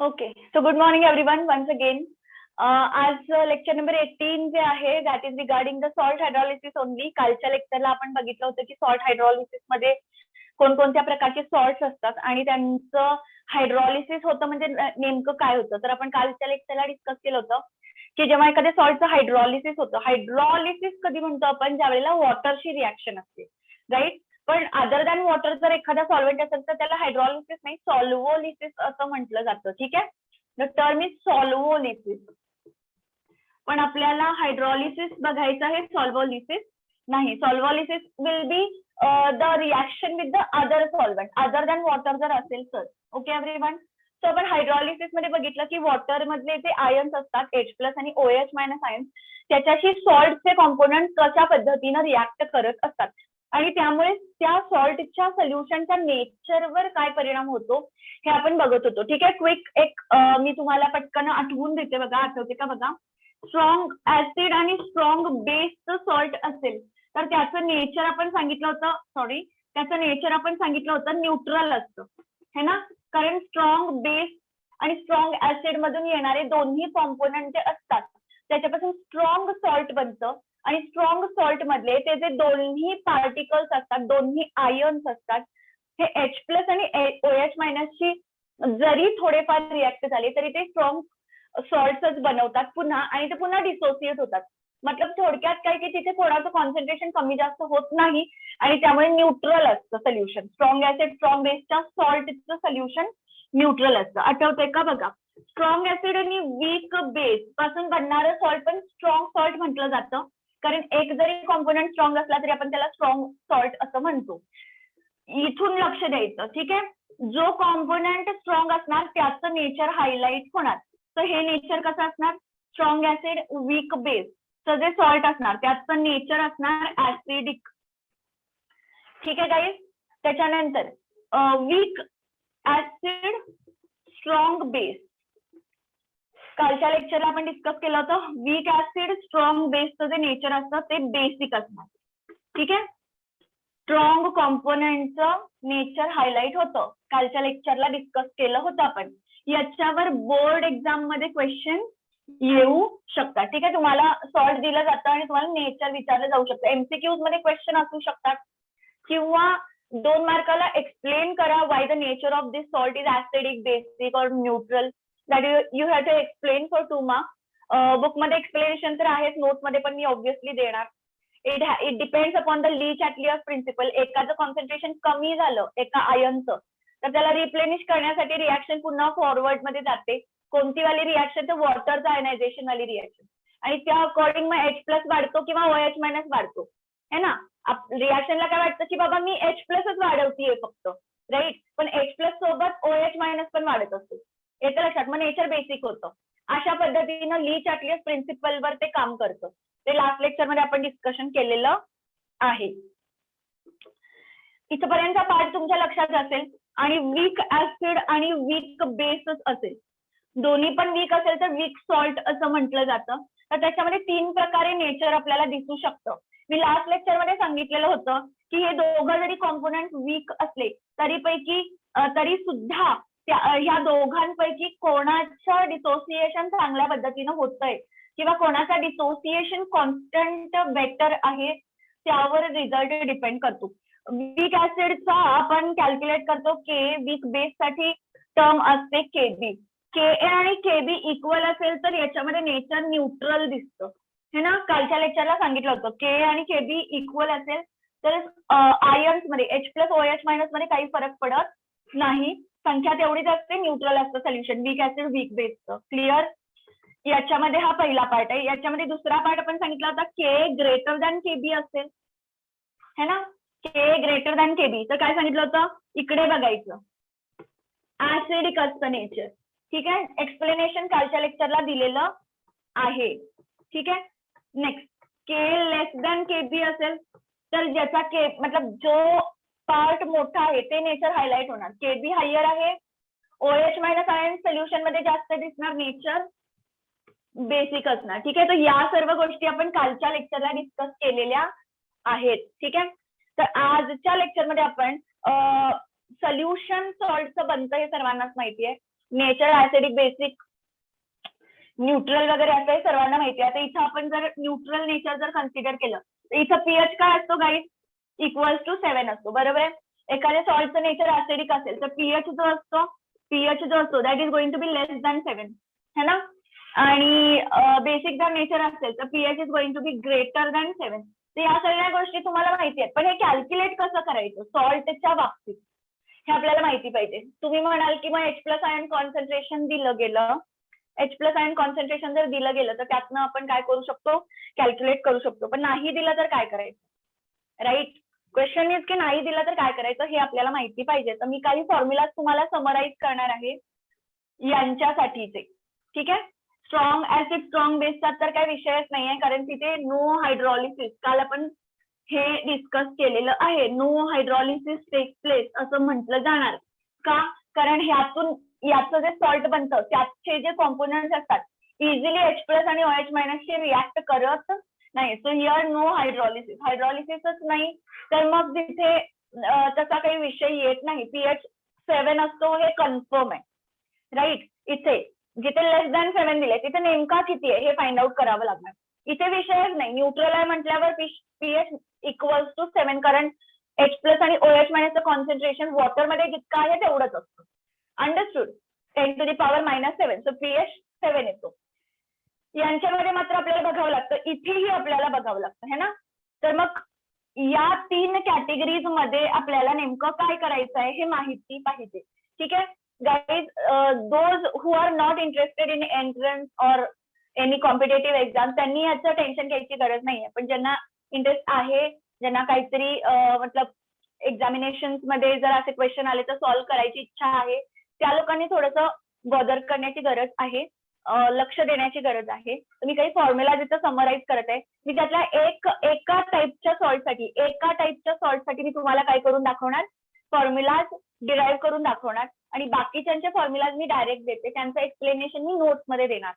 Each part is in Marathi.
Okay, so good morning everyone once again. आज लेक्चर नंबर 18 जे आहे that is regarding the salt hydrolysis only. कालच्या लेक्चरला आपण बघितलं होतं की सॉल्ट हायड्रॉलिसिस मध्ये कोणकोणत्या प्रकारचे सॉल्ट्स असतात आणि त्यांचं हायड्रॉलिसिस होतं म्हणजे नेमकं काय होतं. तर आपण कालच्या लेक्चरला डिस्कस केलं होतं की जेव्हा एखाद्या सॉल्टचं हायड्रॉलिसिस होतं, हायड्रॉलिसिस कधी म्हणतो आपण, ज्यावेळेला वॉटरशी रिॲक्शन असते, राईट. पण अदर दॅन वॉटर जर एखादा सॉल्व्हेंट असेल तर त्याला हायड्रॉलिसिस नाही, सॉल्व्होलिसिस असं म्हटलं जातं. ठीक आहे, द टर्म इज सॉल्व्होलिसिस. पण आपल्याला हायड्रॉलिसिस बघायचं आहे, सॉल्व्होलिसिस नाही. Solvolysis will be the reaction with the other solvent other than water जर असेल तर. Okay everyone. सो आपण हायड्रॉलिसिस मध्ये बघितलं की वॉटर मधले जे आयन्स असतात H+ आणि OH- आयन्स, त्याच्याशी सॉल्टचे कॉम्पोनंट कशा पद्धतीनं रिॲक्ट करत असतात आणि त्यामुळे त्या सॉल्टच्या सोल्युशनच्या नेचरवर काय परिणाम होतो हे आपण बघत होतो. ठीक आहे, क्विक एक मी तुम्हाला पटकन आठवून देते बघा, आठवते का बघा. स्ट्रॉंग ऍसिड आणि स्ट्रॉंग बेसचं सॉल्ट असेल तर त्याचं नेचर आपण सांगितलं होतं, त्याचं नेचर आपण सांगितलं होतं न्यूट्रल असतं, है ना. कारण स्ट्रॉंग बेस आणि स्ट्रॉंग ऍसिड मधून येणारे दोन्ही कॉम्पोनंट जे असतात त्याच्यापासून स्ट्रॉंग सॉल्ट बनतं आणि स्ट्रॉंग सॉल्ट मधले ते जे दोन्ही पार्टिकल्स असतात, दोन्ही आयन्स असतात, हे H+ आणि OH- शी जरी थोडेफार रिॲक्ट झाले तरी ते स्ट्रॉंग सॉल्ट्सच बनवतात पुन्हा, आणि ते पुन्हा डिसोसिएट होतात. मतलब थोडक्यात काय की तिथे कोणाचं कॉन्सन्ट्रेशन कमी जास्त होत नाही आणि त्यामुळे न्यूट्रल असतं सोल्युशन. स्ट्रॉंग ऍसिड स्ट्रॉंग बेसच्या सॉल्टचं सोल्युशन न्यूट्रल असतं. आठवतंय का बघा. स्ट्रॉंग ऍसिड आणि वीक बेस पासून बनणारं सॉल्ट पण स्ट्रॉंग सॉल्ट म्हटलं जातं, कारण एक जरी कॉम्पोनंट स्ट्रॉंग असला तरी आपण त्याला स्ट्रॉंग सॉल्ट असं म्हणतो. इथून लक्ष द्यायचं. ठीक आहे, जो कॉम्पोनंट स्ट्रॉंग असणार त्याचं नेचर हायलाइट होणार. तर हे नेचर कसं असणार, स्ट्रॉंग ऍसिड वीक बेस जे सॉल्ट असणार त्याचं नेचर असणार ऍसिडिक. ठीक आहे गाईज. त्याच्यानंतर वीक ऍसिड स्ट्रॉंग बेस, कालच्या लेक्चरला आपण डिस्कस केलं होतं. वीक ऍसिड स्ट्रॉंग बेसचं जे नेचर असतं ते बेसिक असणार. ठीक आहे, स्ट्रॉंग कॉम्पोनंटचं नेचर हायलाइट होतं, कालच्या लेक्चरला डिस्कस केलं होतं आपण. याच्यावर बोर्ड एक्झाम मध्ये क्वेश्चन येऊ शकतात. ठीक आहे, तुम्हाला सॉल्ट दिलं जातं आणि तुम्हाला नेचर विचारलं जाऊ शकतं. एमसीक्यूज मध्ये क्वेश्चन असू शकतात किंवा 2 मार्काला एक्सप्लेन करा why the nature of this salt is acidic, basic और neutral. That you have to explain for 2 marks. Book मध्ये एक्सप्लेनेशन तर आहेच, नोट मध्ये पण मी ऑब्व्हियसली देणार. It depends upon the Le Chatelier's principle. एखादं कॉन्सन्ट्रेशन कमी झालं एका आयनचं तर त्याला रिप्लेनिश करण्यासाठी रिॲक्शन पुन्हा फॉरवर्ड मध्ये जाते. कोणती वाली रिॲक्शन, तर वॉटरचं आयनायझेशन वाली रिॲक्शन, आणि त्या अकॉर्डिंग मग H+ वाढतो किंवा OH- वाढतो, है ना. रिॲक्शनला काय वाटतं की बाबा मी H+च वाढवतीये फक्त, राईट, पण H+ सोबत OH- पण वाढत असतो. येतं लक्षात. मग नेचर बेसिक होतं. अशा पद्धतीनं लीच ऍट लिअर्स प्रिन्सिपलवर ते काम करतं. ते लास्ट लेक्चर मध्ये आपण डिस्कशन केलेलं आहे. इथपर्यंतचा पार्ट तुमच्या लक्षात असेल. आणि वीक ऍसिड आणि वीक बेसच असेल, दोन्ही पण वीक असेल तर वीक सॉल्ट असं म्हटलं जातं. तर त्याच्यामध्ये 3 प्रकारे नेचर आपल्याला दिसू शकतं. मी लास्ट लेक्चर मध्ये सांगितलेलं होतं की हे दोघं जरी कॉम्पोनंट वीक असले तरी सुद्धा ह्या दोघांपैकी कोणाचं डिसोसिएशन चांगल्या पद्धतीनं होतंय किंवा कोणाचा डिसोसिएशन कॉन्स्टंट बेटर आहे त्यावर रिझल्ट डिपेंड करतो. वीक ऍसिडचा आपण कॅल्क्युलेट करतो के, वीक बेस साठी टर्म असते KB. Ka आणि KB इक्वल असेल तर याच्यामध्ये नेचर न्यूट्रल दिसतं, है ना. कालच्या लेक्चरला सांगितलं होतं Ka आणि KB इक्वल असेल तर आयन्स मध्ये H+ OH- मध्ये काही फरक पडत नाही, संख्या तेवढीच असते, न्यूट्रल असतं सोल्युशन वीक ऍसिड वीक बेसचं. क्लिअर. याच्यामध्ये हा पहिला पार्ट आहे. याच्यामध्ये दुसरा पार्ट आपण सांगितला होता K > KB असेल, है ना. K > KB तर काय सांगितलं होतं, इकडे बघायचं, ऍसिडिक असतं नेचर. ठीक आहे, एक्सप्लेनेशन कालच्या लेक्चरला दिलेलं आहे. ठीक आहे. नेक्स्ट, K < KB असेल तर ज्याचा मतलब जो पार्ट मोठा आहे ते नेचर हायलाइट होणार. KB हायर आहे, OH- आयन सोल्युशन मध्ये जास्त दिसणार, नेचर बेसिक असणार. ठीक आहे, तर या सर्व गोष्टी आपण कालच्या लेक्चरला डिस्कस केलेल्या आहेत. ठीक आहे, तर आजच्या लेक्चर मध्ये आपण सोल्युशन सॉल्टचं बनतं हे सर्वांनाच माहिती आहे. नेचर, ऍसिडिक, बेसिक, न्यूट्रल वगैरे असं हे सर्वांना माहिती आहे. आता इथं आपण जर न्यूट्रल नेचर जर कन्सिडर केलं तर इथं पीएच काय असतो गाईज, इक्वल्स टू 7 असतो, बरोबर आहे. एखाद्या सॉल्टचं नेचर ऍसिडिक असेल तर पीएच जो असतो that is going to be less than 7, है ना. आणि बेसिक जर नेचर असेल तर pH is going to be greater than 7. तर या सगळ्या गोष्टी तुम्हाला माहिती आहेत, पण हे कॅल्क्युलेट कसं करायचं सॉल्टच्या बाबतीत हे आपल्याला माहिती पाहिजे. तुम्ही म्हणाल की मग H+ आयन कॉन्सन्ट्रेशन दिलं गेलं, H+ आयन कॉन्सन्ट्रेशन जर दिलं गेलं तर त्यातनं आपण काय करू शकतो, कॅल्क्युलेट करू शकतो. पण नाही दिलं तर काय करायचं, राईट. क्वेश्चन इज की नाही दिलं तर काय करायचं हे आपल्याला माहिती पाहिजे. तर मी काही फॉर्म्युला तुम्हाला समराईज करणार आहे यांच्यासाठीचे, ठीक आहे. स्ट्रॉंग ऍसिड स्ट्रॉंग बेसचा तर काही विषयच नाहीये, कारण तिथे नो हायड्रॉलिसिस, काल आपण हे डिस्कस केलेलं आहे. नो हायड्रॉलिसिस टेक प्लेस असं म्हटलं जाणार का, कारण ह्यातून याचं जे सॉल्ट बनतं त्याचे जे कॉम्पोनंट्स असतात इझिली H+ आणि OH- शी रिॲक्ट करत नाही. सो हिअर नो हायड्रॉलिसिसच नाही, तर मग तिथे तसा काही विषय येत नाही. pH 7 असतो हे कन्फर्म आहे, राईट. इथे जिथे लेस दॅन 7 दिले तिथे नेमका किती आहे हे फाइंड आउट करावं लागणार. इथे विषयच नाही, न्यूट्रल आहे म्हटल्यावर pH इक्वल्स टू 7, कारण H+ आणि OH- कॉन्सन्ट्रेशन वॉटरमध्ये जितकं आहे तेवढंच असतं. अंडरस्टूड. 10⁻⁻7, सो pH 7 येतो. यांच्यामध्ये मात्र आपल्याला बघावं लागतं, इथेही आपल्याला बघावं लागतं, है ना. तर मग या 3 कॅटेगरीज मध्ये आपल्याला नेमकं काय करायचं आहे हे माहिती पाहिजे, ठीक आहे. Guys, those who are not interested in entrance और एनी कॉम्पिटेटिव्ह एक्झाम त्यांनी याचं टेन्शन घ्यायची गरज नाहीये. पण ज्यांना इंटरेस्ट आहे, ज्यांना काहीतरी मतलब एक्झामिनेशन मध्ये जर असे क्वेश्चन आले तर सॉल्व्ह करायची इच्छा आहे, त्या लोकांनी थोडंसं बॉदर करण्याची गरज आहे, लक्ष देण्याची गरज आहे. तर मी काही फॉर्म्युला जिथं समराईज करत आहे. मी त्यातल्या एका टाईपच्या सॉल्टसाठी मी तुम्हाला काय करून दाखवणार, फॉर्म्युलाज डिराईव्ह करून दाखवणार, आणि बाकीच्यांचे फॉर्म्युलाज मी डायरेक्ट देते, त्यांचं एक्सप्लेनेशन मी नोट्स मध्ये देणार,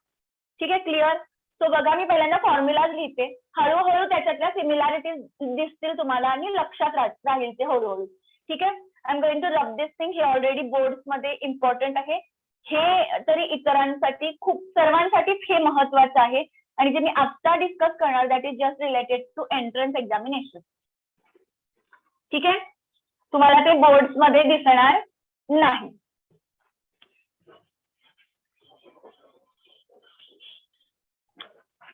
ठीक आहे. क्लिअर. सो बघा, मी पहिल्यांदा फॉर्म्युलाज लिहिते, हळूहळू त्याच्यातल्या सिमिलॅरिटीज दिसतील तुम्हाला आणि लक्षात राहील ते हळूहळू, ठीक आहे. I am going to rub this thing. हे ऑलरेडी बोर्ड्स मध्ये इम्पॉर्टंट आहे, हे तरी इतरांसाठी खूप सर्वांसाठीच हे महत्वाचं आहे. आणि जे मी आता डिस्कस करणार that is just related to entrance examination, ठीक आहे. तुम्हाला ते बोर्ड्स मध्ये दिसणार नाही.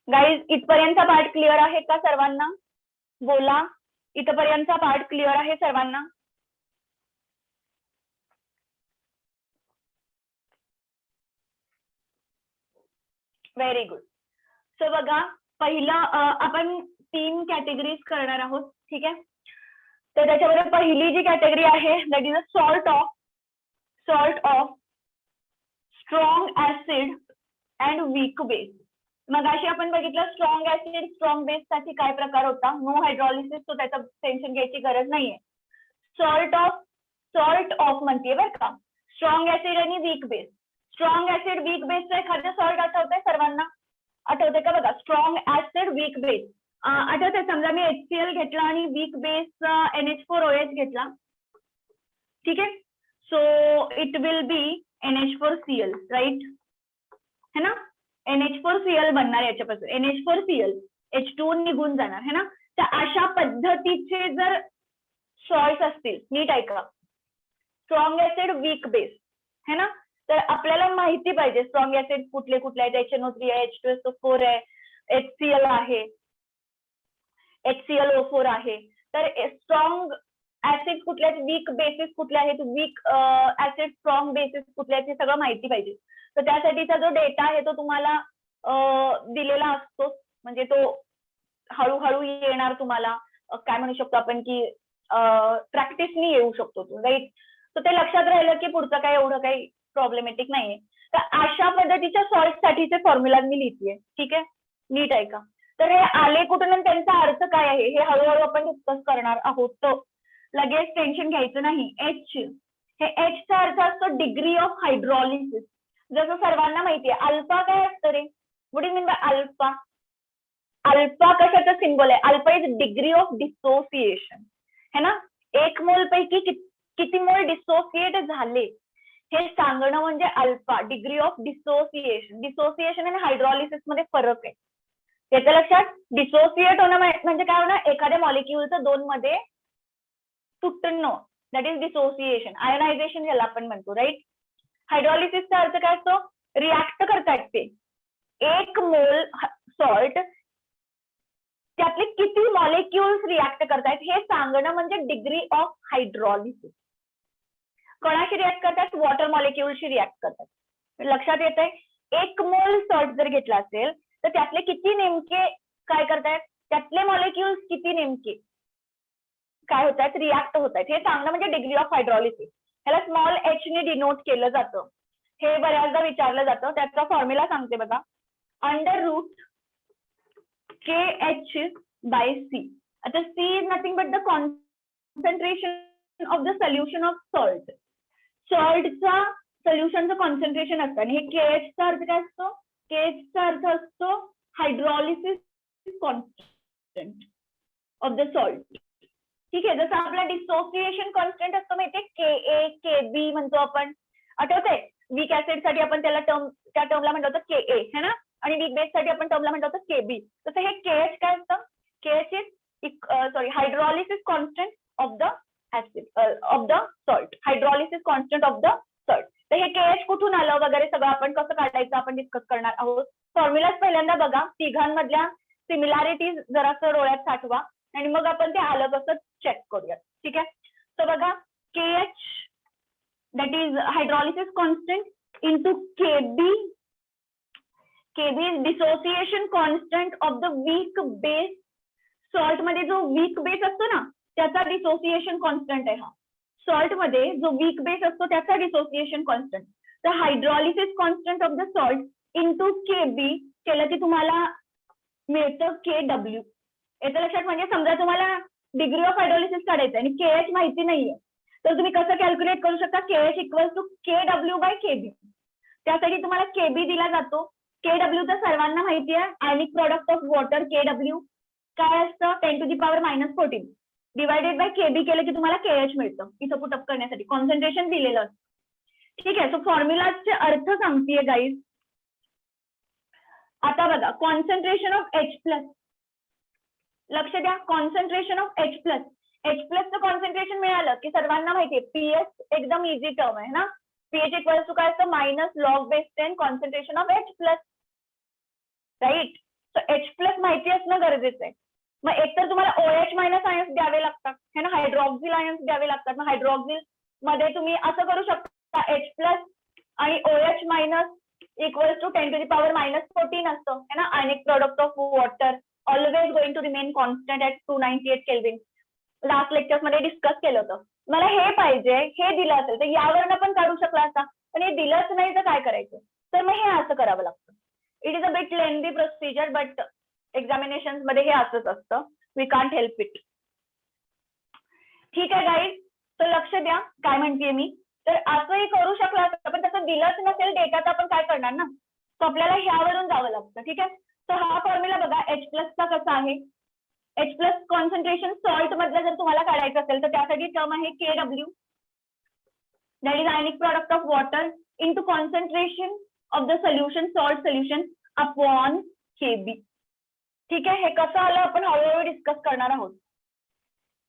गाईज, इथपर्यंतचा पार्ट क्लिअर आहे का सर्वांना? बोला, इथपर्यंतचा पार्ट क्लिअर आहे सर्वांना? Very good. सो बघा, पहिला आपण 3 कॅटेगरीज करणार आहोत, ठीक आहे. तर त्याच्यामध्ये पहिली जी कॅटेगरी आहे that is a salt of strong acid and weak base. मग अशी आपण बघितलं स्ट्रॉंग ऍसिड स्ट्रॉंग बेस साठी काय प्रकार होता, नो हायड्रॉलिसिस, तो त्याचं टेन्शन घ्यायची गरज नाहीये. सॉल्ट ऑफ म्हणते बरं का, स्ट्रॉंग ऍसिड आणि weak base. Strong acid weak बेसचं एखादं सॉल्ट आठवतंय सर्वांना? आठवते का बघा, स्ट्रॉंग ऍसिड वीक बेस आठवते. समजा मी HCl घेतला आणि वीक बेस NH4OH घेतला, ठीक आहे. So it will be NH4Cl, right, है ना. NH4Cl बनणार याच्यापासून, NH4Cl, H2 निघून जाणार, है ना. तर अशा पद्धतीचे जर सॉल्ट असतील, नीट ऐका, स्ट्रॉंग ऍसिड वीक बेस, है ना. तर आपल्याला माहिती पाहिजे स्ट्रॉंग ऍसिड कुठले कुठले आहेत. HNO3 आहे, H2SO4 आहे, HCl आहे, HClO4 आहे. तर स्ट्रॉंग ऍसिड कुठले आहेत, वीक बेसिस कुठले आहेत, वीक ऍसिड स्ट्रॉंग बेसिस कुठले आहेत, हे सगळं माहिती पाहिजे. तर त्यासाठीचा जो डेटा आहे तो तुम्हाला दिलेला असतो, म्हणजे तो हळूहळू येणार तुम्हाला, काय म्हणू शकतो आपण की प्रॅक्टिसनी येऊ शकतो तो, राईट. तर ते लक्षात राहिलं की पुढचं काय एवढं काही प्रॉब्लेमॅटिक नाहीये. तर अशा पद्धतीच्या सॉल्ट साठीचे फॉर्म्युला मी लिहितीये, ठीक आहे. नीट ऐका. तर हे आले कुठून आणि त्यांचा अर्थ काय आहे हे हळूहळू आपण डिस्कस करणार आहोत. तो लगेच टेन्शन घ्यायचं नाही. हे Hचा अर्थ असतो डिग्री ऑफ हायड्रॉलिसिस. जसं सर्वांना माहितीये अल्फा काय असतं रे, what is mean by alpha? Alpha कशाचा सिम्बॉल आहे? Alpha is degree of dissociation, है ना. 1 मोल पैकी किती मोल डिसोसिएट झाले हे सांगणं म्हणजे alpha, degree of dissociation. Dissociation आणि हायड्रॉलिसिस मध्ये फरक आहे. त्याच्या लक्षात, डिसोसिएट होणं म्हणजे काय होणार, एखाद्या मॉलिक्युलचं दोन मध्ये तुटणं, दॅट इज डिसोसिएशन. आयोनायझेशन याला आपण म्हणतो, राईट. हायड्रॉलिसिसचा अर्थ काय असतो, रिॲक्ट करतायत ते. 1 मोल सॉल्ट त्यातले किती मॉलिक्युल्स रिॲक्ट करतायत हे सांगणं म्हणजे डिग्री ऑफ हायड्रॉलिसिस. कोणाशी रिॲक्ट करतात, वॉटर मॉलिक्युलशी रिॲक्ट करतात. लक्षात येत आहे, 1 मोल सॉल्ट जर घेतला असेल तर त्यातले किती नेमके काय करतायत, त्यातले मॉलिक्युल्स किती नेमके काय होत आहेत, रिॲक्ट होत आहेत, हे सांगणं म्हणजे डिग्री ऑफ हायड्रॉलिसिस. ह्याला स्मॉल एच ने डिनोट केलं जातं. हे बऱ्याचदा विचारलं जातं. त्याचा फॉर्म्युला सांगते बघा, अंडर रूट KH/C. आता C is nothing but the concentration of the solution of salt. सॉल्टचा सोल्युशनचं कॉन्सन्ट्रेशन असतं आणि हे KH चा अर्थ काय असतो, KH चा अर्थ असतो hydrolysis constant of the salt. ठीक आहे, जसं आपला डिसोसिएशन कॉन्स्टंट असतो माहितीये, KA KB म्हणतो आपण, आठवतंय. वीक ऍसिड साठी आपण त्याला त्या टर्मला म्हणतो होतं KA है ना, आणि वीक बेस साठी आपण टर्मला म्हणतो होतं KB. तसं हे KH काय असतं, KH is hydrolysis constant of the acid of the salt, hydrolysis constant of the salt. तर हे KH कुठून आलं वगैरे सगळं आपण कसं काढायचं आपण डिस्कस करणार आहोत. फॉर्म्युलाच पहिल्यांदा बघा, तिघांमधल्या सिमिलॅरिटीज जरासं डोळ्यात साठवा आणि मग आपण ते आलं कसं चेक करूया. ठीक आहे, तर बघा, KH that is hydrolysis constant into KB. KB is dissociation constant of the weak base. Salt मध्ये जो वीक बेस असतो ना त्याचा डिसोसिएशन कॉन्स्टंट आहे हा. सॉल्ट मध्ये जो वीक बेस असतो त्याचा डिसोसिएशन कॉन्स्टंट. तर hydrolysis constant of the salt into KB केलं की तुम्हाला मिळतं KW. याचं लक्षात, म्हणजे समजा तुम्हाला डिग्री ऑफ हायड्रॉलिसिस काढायचं आणि KH माहिती नाहीये तर तुम्ही कसं कॅल्क्युलेट करू शकता, KH इक्वल्स टू KW/KB. त्यासाठी तुम्हाला KB दिला जातो. KW तर सर्वांना माहिती आहे, आयनिक प्रॉडक्ट ऑफ वॉटर. KW काय असतं, 10⁻⁻14 डिवायडेड बाय KB केलं की तुम्हाला KH मिळतं. इथं पुटअप करण्यासाठी कॉन्सन्ट्रेशन दिलेलं असतं. ठीक आहे, सो फॉर्म्युलाचे अर्थ सांगतेय गाईज. आता बघा, कॉन्सन्ट्रेशन ऑफ H+, लक्ष द्या, कॉन्सन्ट्रेशन ऑफ H+. H+चं कॉन्सन्ट्रेशन मिळालं की सर्वांना माहितीये pH एकदम इझी टर्म आहे ना. pH इक्वल्स टू काय असतं, -log/10 concentration of H+, right. So H+ माहिती असणं गरजेचं आहे. मग एकतर तुम्हाला OH- आयन्स द्यावे लागतात है ना, हायड्रॉक्सिल आयन्स द्यावे लागतात. मग हायड्रॉक्सिल मध्ये तुम्ही असं करू शकता, H+ आणि OH- इक्वल्स टू 10⁻⁻14 असतं है ना. Ionic product of water always going to remain constant at 298 kelvin. Last lectures मध्ये डिस्कस केलं होतं. मला हे पाहिजे, हे दिलं असेल तर यावरनं पण काढू शकला असता, पण हे दिलंच नाही तर काय करायचं, तर मग हे असं करावं लागतं. It is a bit lengthy procedure but examination मध्ये हे असंच असतं. We can't help it. ठीक आहे गाईज, तर लक्ष द्या काय म्हणतेय मी. तर असंही करू शकला असतं पण तसं दिलंच नसेल डेटा तर आपण काय करणार ना, तर आपल्याला ह्यावरून जावं लागतं. ठीक आहे, तर हा फॉर्म्युला बघा H+ चा कसा आहे. H+ कॉन्सन्ट्रेशन सॉल्ट मधलं जर तुम्हाला काढायचं असेल तर त्यासाठी टर्म आहे KW, that is ionic product of water into concentration of the solution, salt solution upon KB. ठीक आहे, हे कसं आलं आपण हळूहळू डिस्कस करणार आहोत.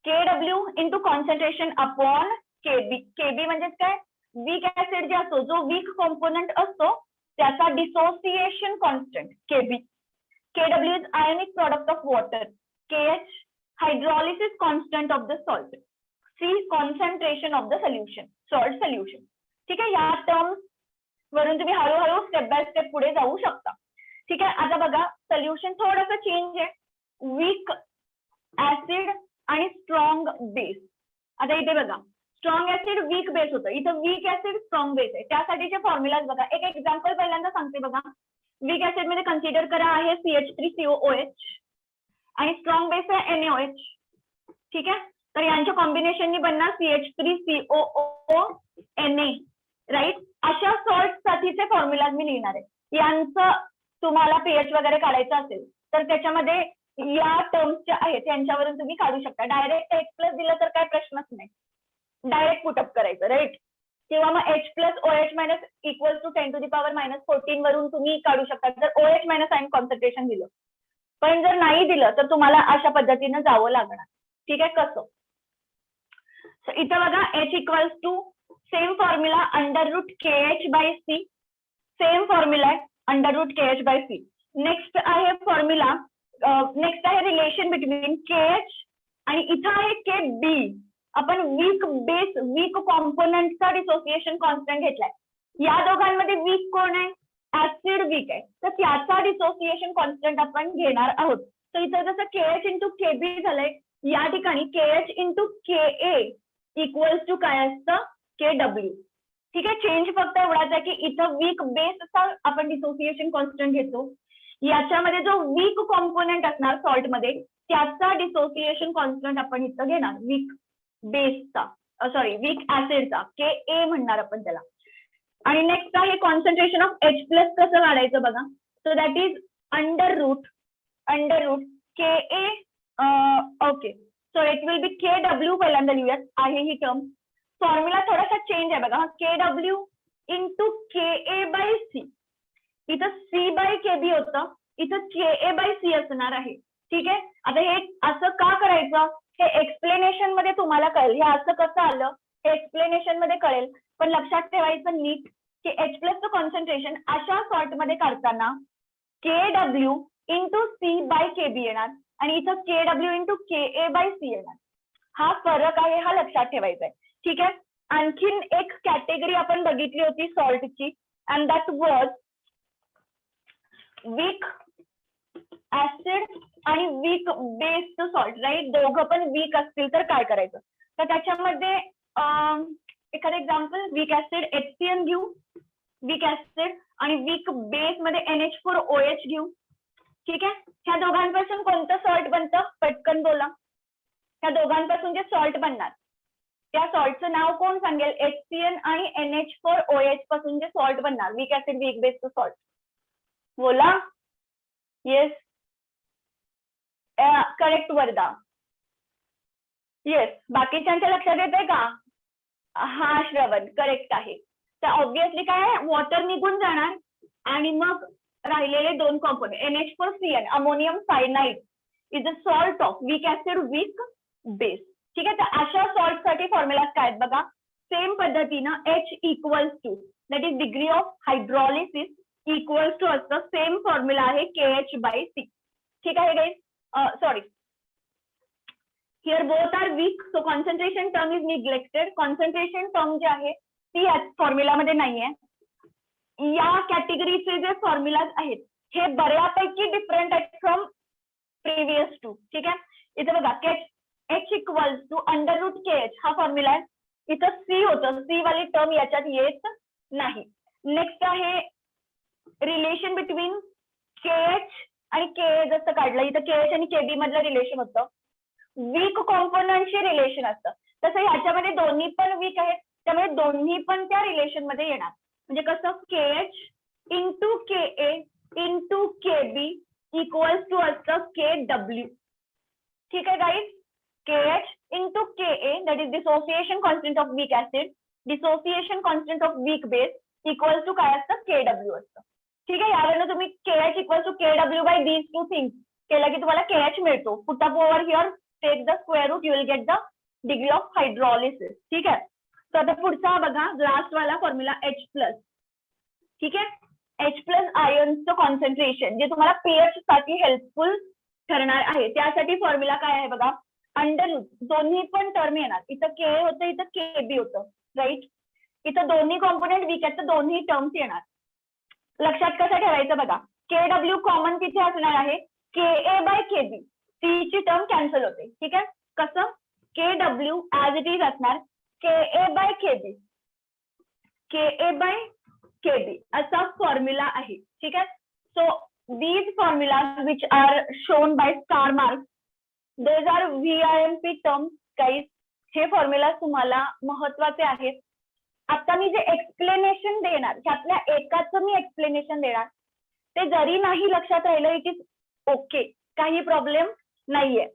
KW into concentration upon KB. KB म्हणजेच काय, वीक ऍसिड जे असतो, जो वीक कॉम्पोनंट असतो त्याचा dissociation constant KB. KW is ionic product of water. KH hydrolysis constant of the salt. C concentration of the solution, salt solution. ठीक आहे, या टर्म्स वरून तुम्ही हळूहळू स्टेप बाय स्टेप पुढे जाऊ शकता. ठीक आहे, आता बघा सोल्युशन थोडंसं चेंज आहे. वीक ऍसिड आणि स्ट्रॉंग बेस. आता इथे बघा, स्ट्रॉंग ऍसिड वीक बेस होतं, इथं वीक ऍसिड स्ट्रॉंग बेस आहे. त्यासाठीचे फॉर्म्युलाज बघा. एक एक्झाम्पल पहिल्यांदा सांगते बघा. वीक ऍसिड मध्ये कन्सिडर करा आहे CH3COOH आणि स्ट्रॉंग बेस आहे NaOH. ठीक आहे, तर यांच्या कॉम्बिनेशननी बनणार CH3COONA, राईट. अशा सॉल्ट साठीचे फॉर्म्युलाज मी लिहिणार आहे. यांचं तुम्हाला pH वगैरे काढायचं असेल तर त्याच्यामध्ये या टर्म्सच्या आहेत त्यांच्यावरून तुम्ही काढू शकता. डायरेक्ट H+ दिलं तर काय प्रश्नच नाही, डायरेक्ट पुटअप करायचं, राईट. किंवा मग H plus OH minus equals to 10⁻⁻14 वरून तुम्ही काढू शकता जर OH मायनस आयन कॉन्सन्ट्रेशन दिलं. पण जर नाही दिलं तर तुम्हाला अशा पद्धतीनं जावं लागणार. ठीक आहे. कसं इथं बघा H equals to same formula √KH/C same formula आहे √KH/C. नेक्स्ट आहे फॉर्म्युला नेक्स्ट आहे रिलेशन बिटवीन KH आणि इथं आहे KB. आपण वीक बेस वीक कॉम्पोनंटचा डिसोसिएशन कॉन्स्टंट घेतलाय. या दोघांमध्ये वीक कोण आहे? ऍसिड वीक आहे, तर त्याचा डिसोसिएशन कॉन्स्टंट आपण घेणार आहोत. तर इथं जसं KH इंटू KB झालंय, या ठिकाणी KH into KA equals to काय असतं? KW. ठीक आहे. चेंज फक्त एवढाच आहे की इथं वीक बेसचा आपण डिसोसिएशन कॉन्स्टंट घेतो. याच्यामध्ये जो वीक कॉम्पोनंट असणार सॉल्टमध्ये त्याचा डिसोसिएशन कॉन्स्टंट आपण इथं घेणार वीक बेसचा सॉरी वीक ऍसिडचा KA म्हणणार आपण त्याला. आणि नेक्स्ट आहे कॉन्सन्ट्रेशन ऑफ H प्लस कसं काढायचं बघा. So that is under root KA okay. So it will be KW पहिल्यांदा लिहूयात आहे ही टर्म. फॉर्म्युला थोडासा चेंज आहे बघा. KW into KA/C. इथं C/KB होतं, इथं KA/C असणार आहे. ठीक आहे. आता हे असं का करायचं हे एक्सप्लेनेशन मध्ये तुम्हाला कळेल. हे असं कसं आलं हे एक्सप्लेनेशन मध्ये कळेल. पण लक्षात ठेवायचं नीट की H प्लसचं कॉन्सन्ट्रेशन अशा सॉर्ट मध्ये काढताना KW इंटू C/KB येणार आणि इथं KW इंटू KA/C येणार. हा फरक आहे, हा लक्षात ठेवायचा आहे. ठीक आहे. आणखीन एक कॅटेगरी आपण बघितली होती सॉल्टची and that was weak acid आणि वीक बेस्ड सॉल्ट. राईट. दोघं पण वीक असतील तर काय करायचं? तर त्याच्यामध्ये एखादं एक्झाम्पल वीक ऍसिड HCN घेऊ, वीक ऍसिड आणि वीक बेस मध्ये NH4OH घेऊ. ठीक आहे. ह्या दोघांपासून कोणतं सॉल्ट बनतं? पटकन बोला. ह्या दोघांपासून जे सॉल्ट बनणार त्या सॉल्टचं नाव कोण सांगेल? HCN आणि NH4OH पासून जे सॉल्ट बनणार weak acid weak based salt. बोला. येस. करेक्ट वर्धा. येस. बाकीच्यांच्या लक्षात येतंय का? हा श्रवण करेक्ट आहे. तर ऑब्व्हियसली काय वॉटर निघून जाणार आणि मग राहिलेले दोन component NH4CN ammonium cyanide is a salt of weak acid weak base. ठीक आहे. तर अशा सॉल्ट साठी फॉर्म्युला काय आहेत बघा. सेम पद्धतीनं H equals to that is degree of hydrolysis equals to असतं. सेम फॉर्म्युला आहे KH/C. ठीक आहे guys. Sorry here both are weak so concentration term is neglected. Concentration term जे आहे ती या फॉर्म्युलामध्ये नाहीये. या कॅटेगरीचे जे फॉर्म्युलाज आहेत हे बऱ्यापैकी डिफरंट आहेत फ्रॉम प्रिव्हियस टू. ठीक आहे. इथे बघा H इक्वल्स टू √KH हा फॉर्म्युला आहे. इथं C होतं, C वाली टर्म याच्यात येत नाही. नेक्स्ट आहे रिलेशन बिटवीन KH आणि KA जसं काढलं इथं KH आणि KB मधलं रिलेशन होतं. वीक कॉम्पोनंटचे रिलेशन असतं. तसं ह्याच्यामध्ये दोन्ही पण वीक आहेत त्यामुळे दोन्ही पण त्या रिलेशन मध्ये येणार. म्हणजे कसं KH into KA into KB equals to असतं KW. ठीक आहे guys. KH into KA that is dissociation constant of weak acid dissociation constant of weak base equals to काय असतं? KW असतं. ठीक आहे. यावरनं तुम्ही KH equals to KW/these two things केलं की तुम्हाला KH मिळतो. Put up over here take the square root you will get the degree of hydrolysis. ठीक आहे. तर आता पुढचा बघा लास्ट वाला फॉर्म्युला H प्लस. ठीक आहे. H प्लस आयन्सचं कॉन्सन्ट्रेशन जे तुम्हाला pH साठी हेल्पफुल ठरणार आहे त्यासाठी फॉर्म्युला काय आहे बघा. अंडर दोन्ही पण टर्म येणार. इथं KA होतं इथं KB होतं. राईट. इथं दोन्ही कॉम्पोनंट वीक आहेत तर दोन्ही टर्म्स येणार. लक्षात कसं ठेवायचं बघा. KW कॉमन तिथे असणार आहे. KA/KB C ची टर्म कॅन्सल होते. ठीक आहे. कसं? KW ऍज इट इज असणार KA/KB KA/KB असा फॉर्म्युला आहे. ठीक आहे. So these formulas which are shown by star marks those are VIMP terms guys. हे फॉर्म्युला तुम्हाला महत्वाचे आहेत. आता मी जे एक्सप्लेनेशन देणार त्यातल्या एकाचं मी एक्सप्लेनेशन देणार ते जरी नाही लक्षात राहिलं इट इज ओके. काही प्रॉब्लेम नाहीये.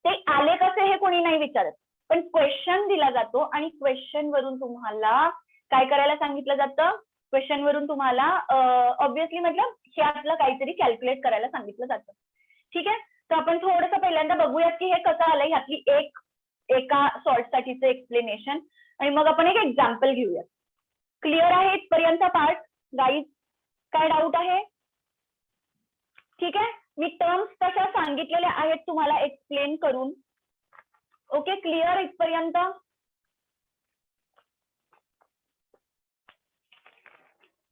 ते आले कसे हे कोणी नाही विचारत. पण क्वेश्चन दिला जातो आणि क्वेश्चन वरून तुम्हाला काय करायला सांगितलं जातं, क्वेश्चन वरून तुम्हाला ऑब्विसली मतलब ह्यातलं काहीतरी कॅल्क्युलेट करायला सांगितलं जातं. ठीक आहे, तर आपण थोडंसं पहिल्यांदा बघूयात की हे कसं आलंय, ह्यातली एका सॉल्ट साठीचं एक्सप्लेनेशन, आणि मग आपण एक एक्झाम्पल घेऊया. क्लिअर आहे इथपर्यंत पार्ट गाईज? काय डाऊट आहे? ठीक आहे, मी टर्म्स कशा सांगितलेल्या आहेत तुम्हाला एक्सप्लेन करून. ओके, क्लिअर इथपर्यंत?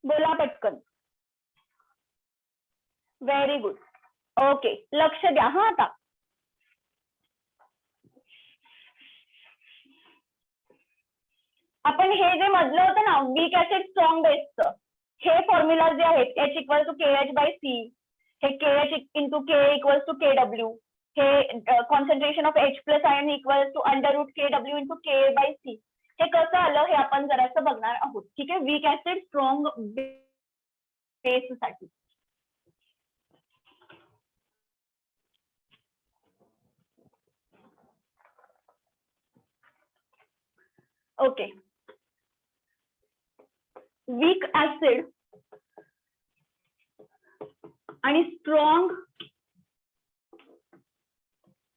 बोला पटकन. Very good. ओके, लक्ष द्या हा आता. आपण हे जे मधलं होतं ना वीक ऍसिड स्ट्रॉंग बेसचं, हे फॉर्म्युला जे आहेत H इक्वल टू KH/C, हे KH into K equals to KW, हे concentration of H plus ion equals to √KW into K/C, हे कसं आलं हे आपण जरासं बघणार आहोत. ठीक आहे, वीक ऍसिड स्ट्रॉंग बेस साठी. ओके, वीक ऍसिड आणि स्ट्रॉंग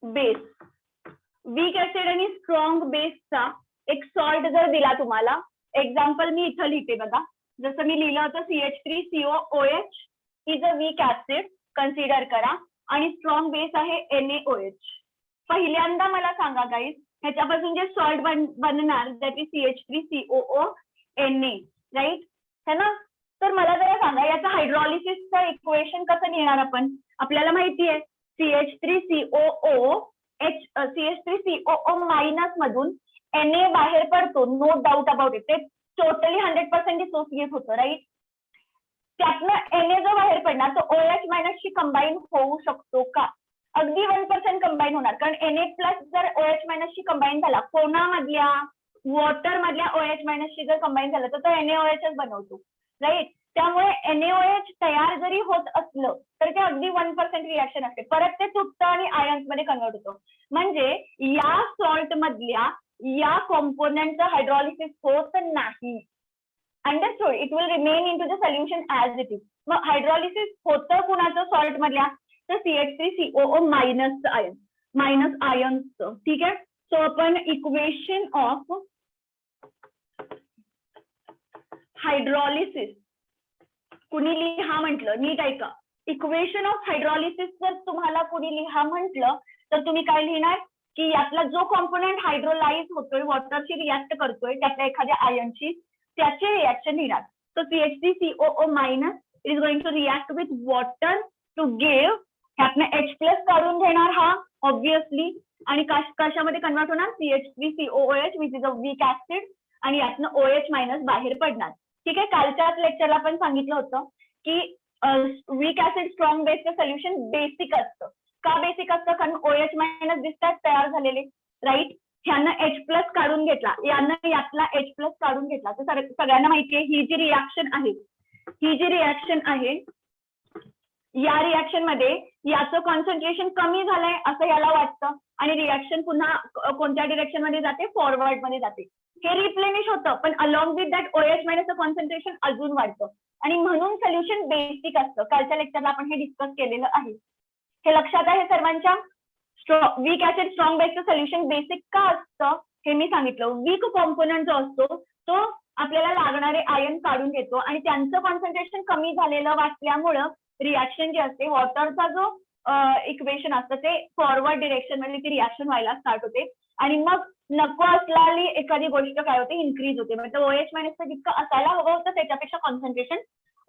बेस, वीक ऍसिड आणि स्ट्रॉंग बेसचा एक सॉल्ट जर दिला तुम्हाला, एक्झाम्पल मी इथं लिहिते बघा, जसं मी लिहिलं होतं CH3COOH is a weak acid consider करा, आणि स्ट्रॉंग बेस आहे NaOH. पहिल्यांदा मला सांगा गाईज, ह्याच्यापासून जे सॉल्ट बनणार दॅट इज CH3COONa, राईट है ना? तर मला जरा सांगा याचं हायड्रॉलिसिसचं इक्वेशन कसं लिहिणार आपण? आपल्याला माहिती आहे CH3COO मायनस मधून Na बाहेर पडतो, नो डाऊट अबाउट इट, ते टोटली 100% डिसोसिएट होतं, राईट? त्यातनं Na जो बाहेर पडणार तो OH मायनसशी कंबाईन होऊ शकतो का? अगदी 1% कंबाईन होणार, कारण Na प्लस जर OH मायनसशी कंबाईन झाला, कोणामधल्या? वॉटर मधल्या OH मायनसशी जर कंबाईन झालं तर तो NaOHच बनवतो, राईट? त्यामुळे NaOH तयार जरी होत असलं तर ते अगदी 1% रिॲक्शन असते, परत ते तुटतं आणि आयन्स मध्ये कन्वर्ट होतं. म्हणजे या सॉल्ट मधल्या या कॉम्पोनंटचं हायड्रॉलिसिस होत नाही. Understood? It will remain in to the solution as it is. मग हायड्रॉलिसिस होतं कुणाचं सॉल्ट मधल्या? तर CH3COO मायनस आयन्सचं. ठीक आहे, सो आपण इक्वेशन ऑफ हायड्रॉलिसिस कुणी लिहा म्हटलं, नीट ऐका, इक्वेशन ऑफ हायड्रॉलिसिस जर तुम्हाला कुणी लिहा म्हटलं तर तुम्ही काय लिहिणार की यातला जो कॉम्पोनंट हायड्रोलाइज होतोय, वॉटरशी रिॲक्ट करतोय त्यातल्या एखाद्या आयनशी, त्याचे रिॲक्शन लिहिणार. So CH3COO minus is going to react with water to give, ह्यातनं H प्लस काढून घेणार हा ऑब्विसली, आणि कशामध्ये कन्वर्ट होणार? CH3COOH which is a weak acid, आणि यातनं OH मायनस बाहेर पडणार. ठीक आहे, कालच्याच लेक्चरला पण सांगितलं होतं की वीक ऍसिड स्ट्रॉंग बेसचं सोल्युशन बेसिक असतं. का बेसिक असतं? कारण OH मायनस दिसतात तयार झालेले, राईट? ह्यानं H प्लस काढून घेतला, यानं यातला H प्लस काढून घेतला, तर सगळ्यांना माहिती आहे ही जी रिॲक्शन आहे या रिॲक्शन मध्ये याचं कॉन्सन्ट्रेशन कमी झालंय असं याला वाटतं, आणि रिॲक्शन पुन्हा कोणत्या डिरेक्शन मध्ये जाते? फॉरवर्ड मध्ये जाते. हे रिप्लेनिश होतं, पण अलॉंग विथ दॅट OH मायनसचं कॉन्सन्ट्रेशन अजून वाढतं, आणि म्हणून सोल्युशन बेसिक असतं. कालच्या लेक्चरला आपण हे डिस्कस केलेलं आहे. हे लक्षात आहे सर्वांच्या? वीक ऍसिड स्ट्रॉंग बेसचं सोल्युशन बेसिक का असतं हे मी सांगितलं. वीक कॉम्पोनंट जो असतो तो आपल्याला लागणारे आयन काढून घेतो, आणि त्यांचं कॉन्सन्ट्रेशन कमी झालेलं वाटल्यामुळं रिॲक्शन जे असते, वॉटरचा जो इक्वेशन असतं ते फॉरवर्ड डिरेक्शन मध्ये ती रिॲक्शन व्हायला स्टार्ट होते, आणि मग नको असलेली एखादी गोष्ट काय होते? इन्क्रीज होते. म्हणजे OH मायनसचं जितकं असायला हवं होतं त्याच्यापेक्षा कॉन्सन्ट्रेशन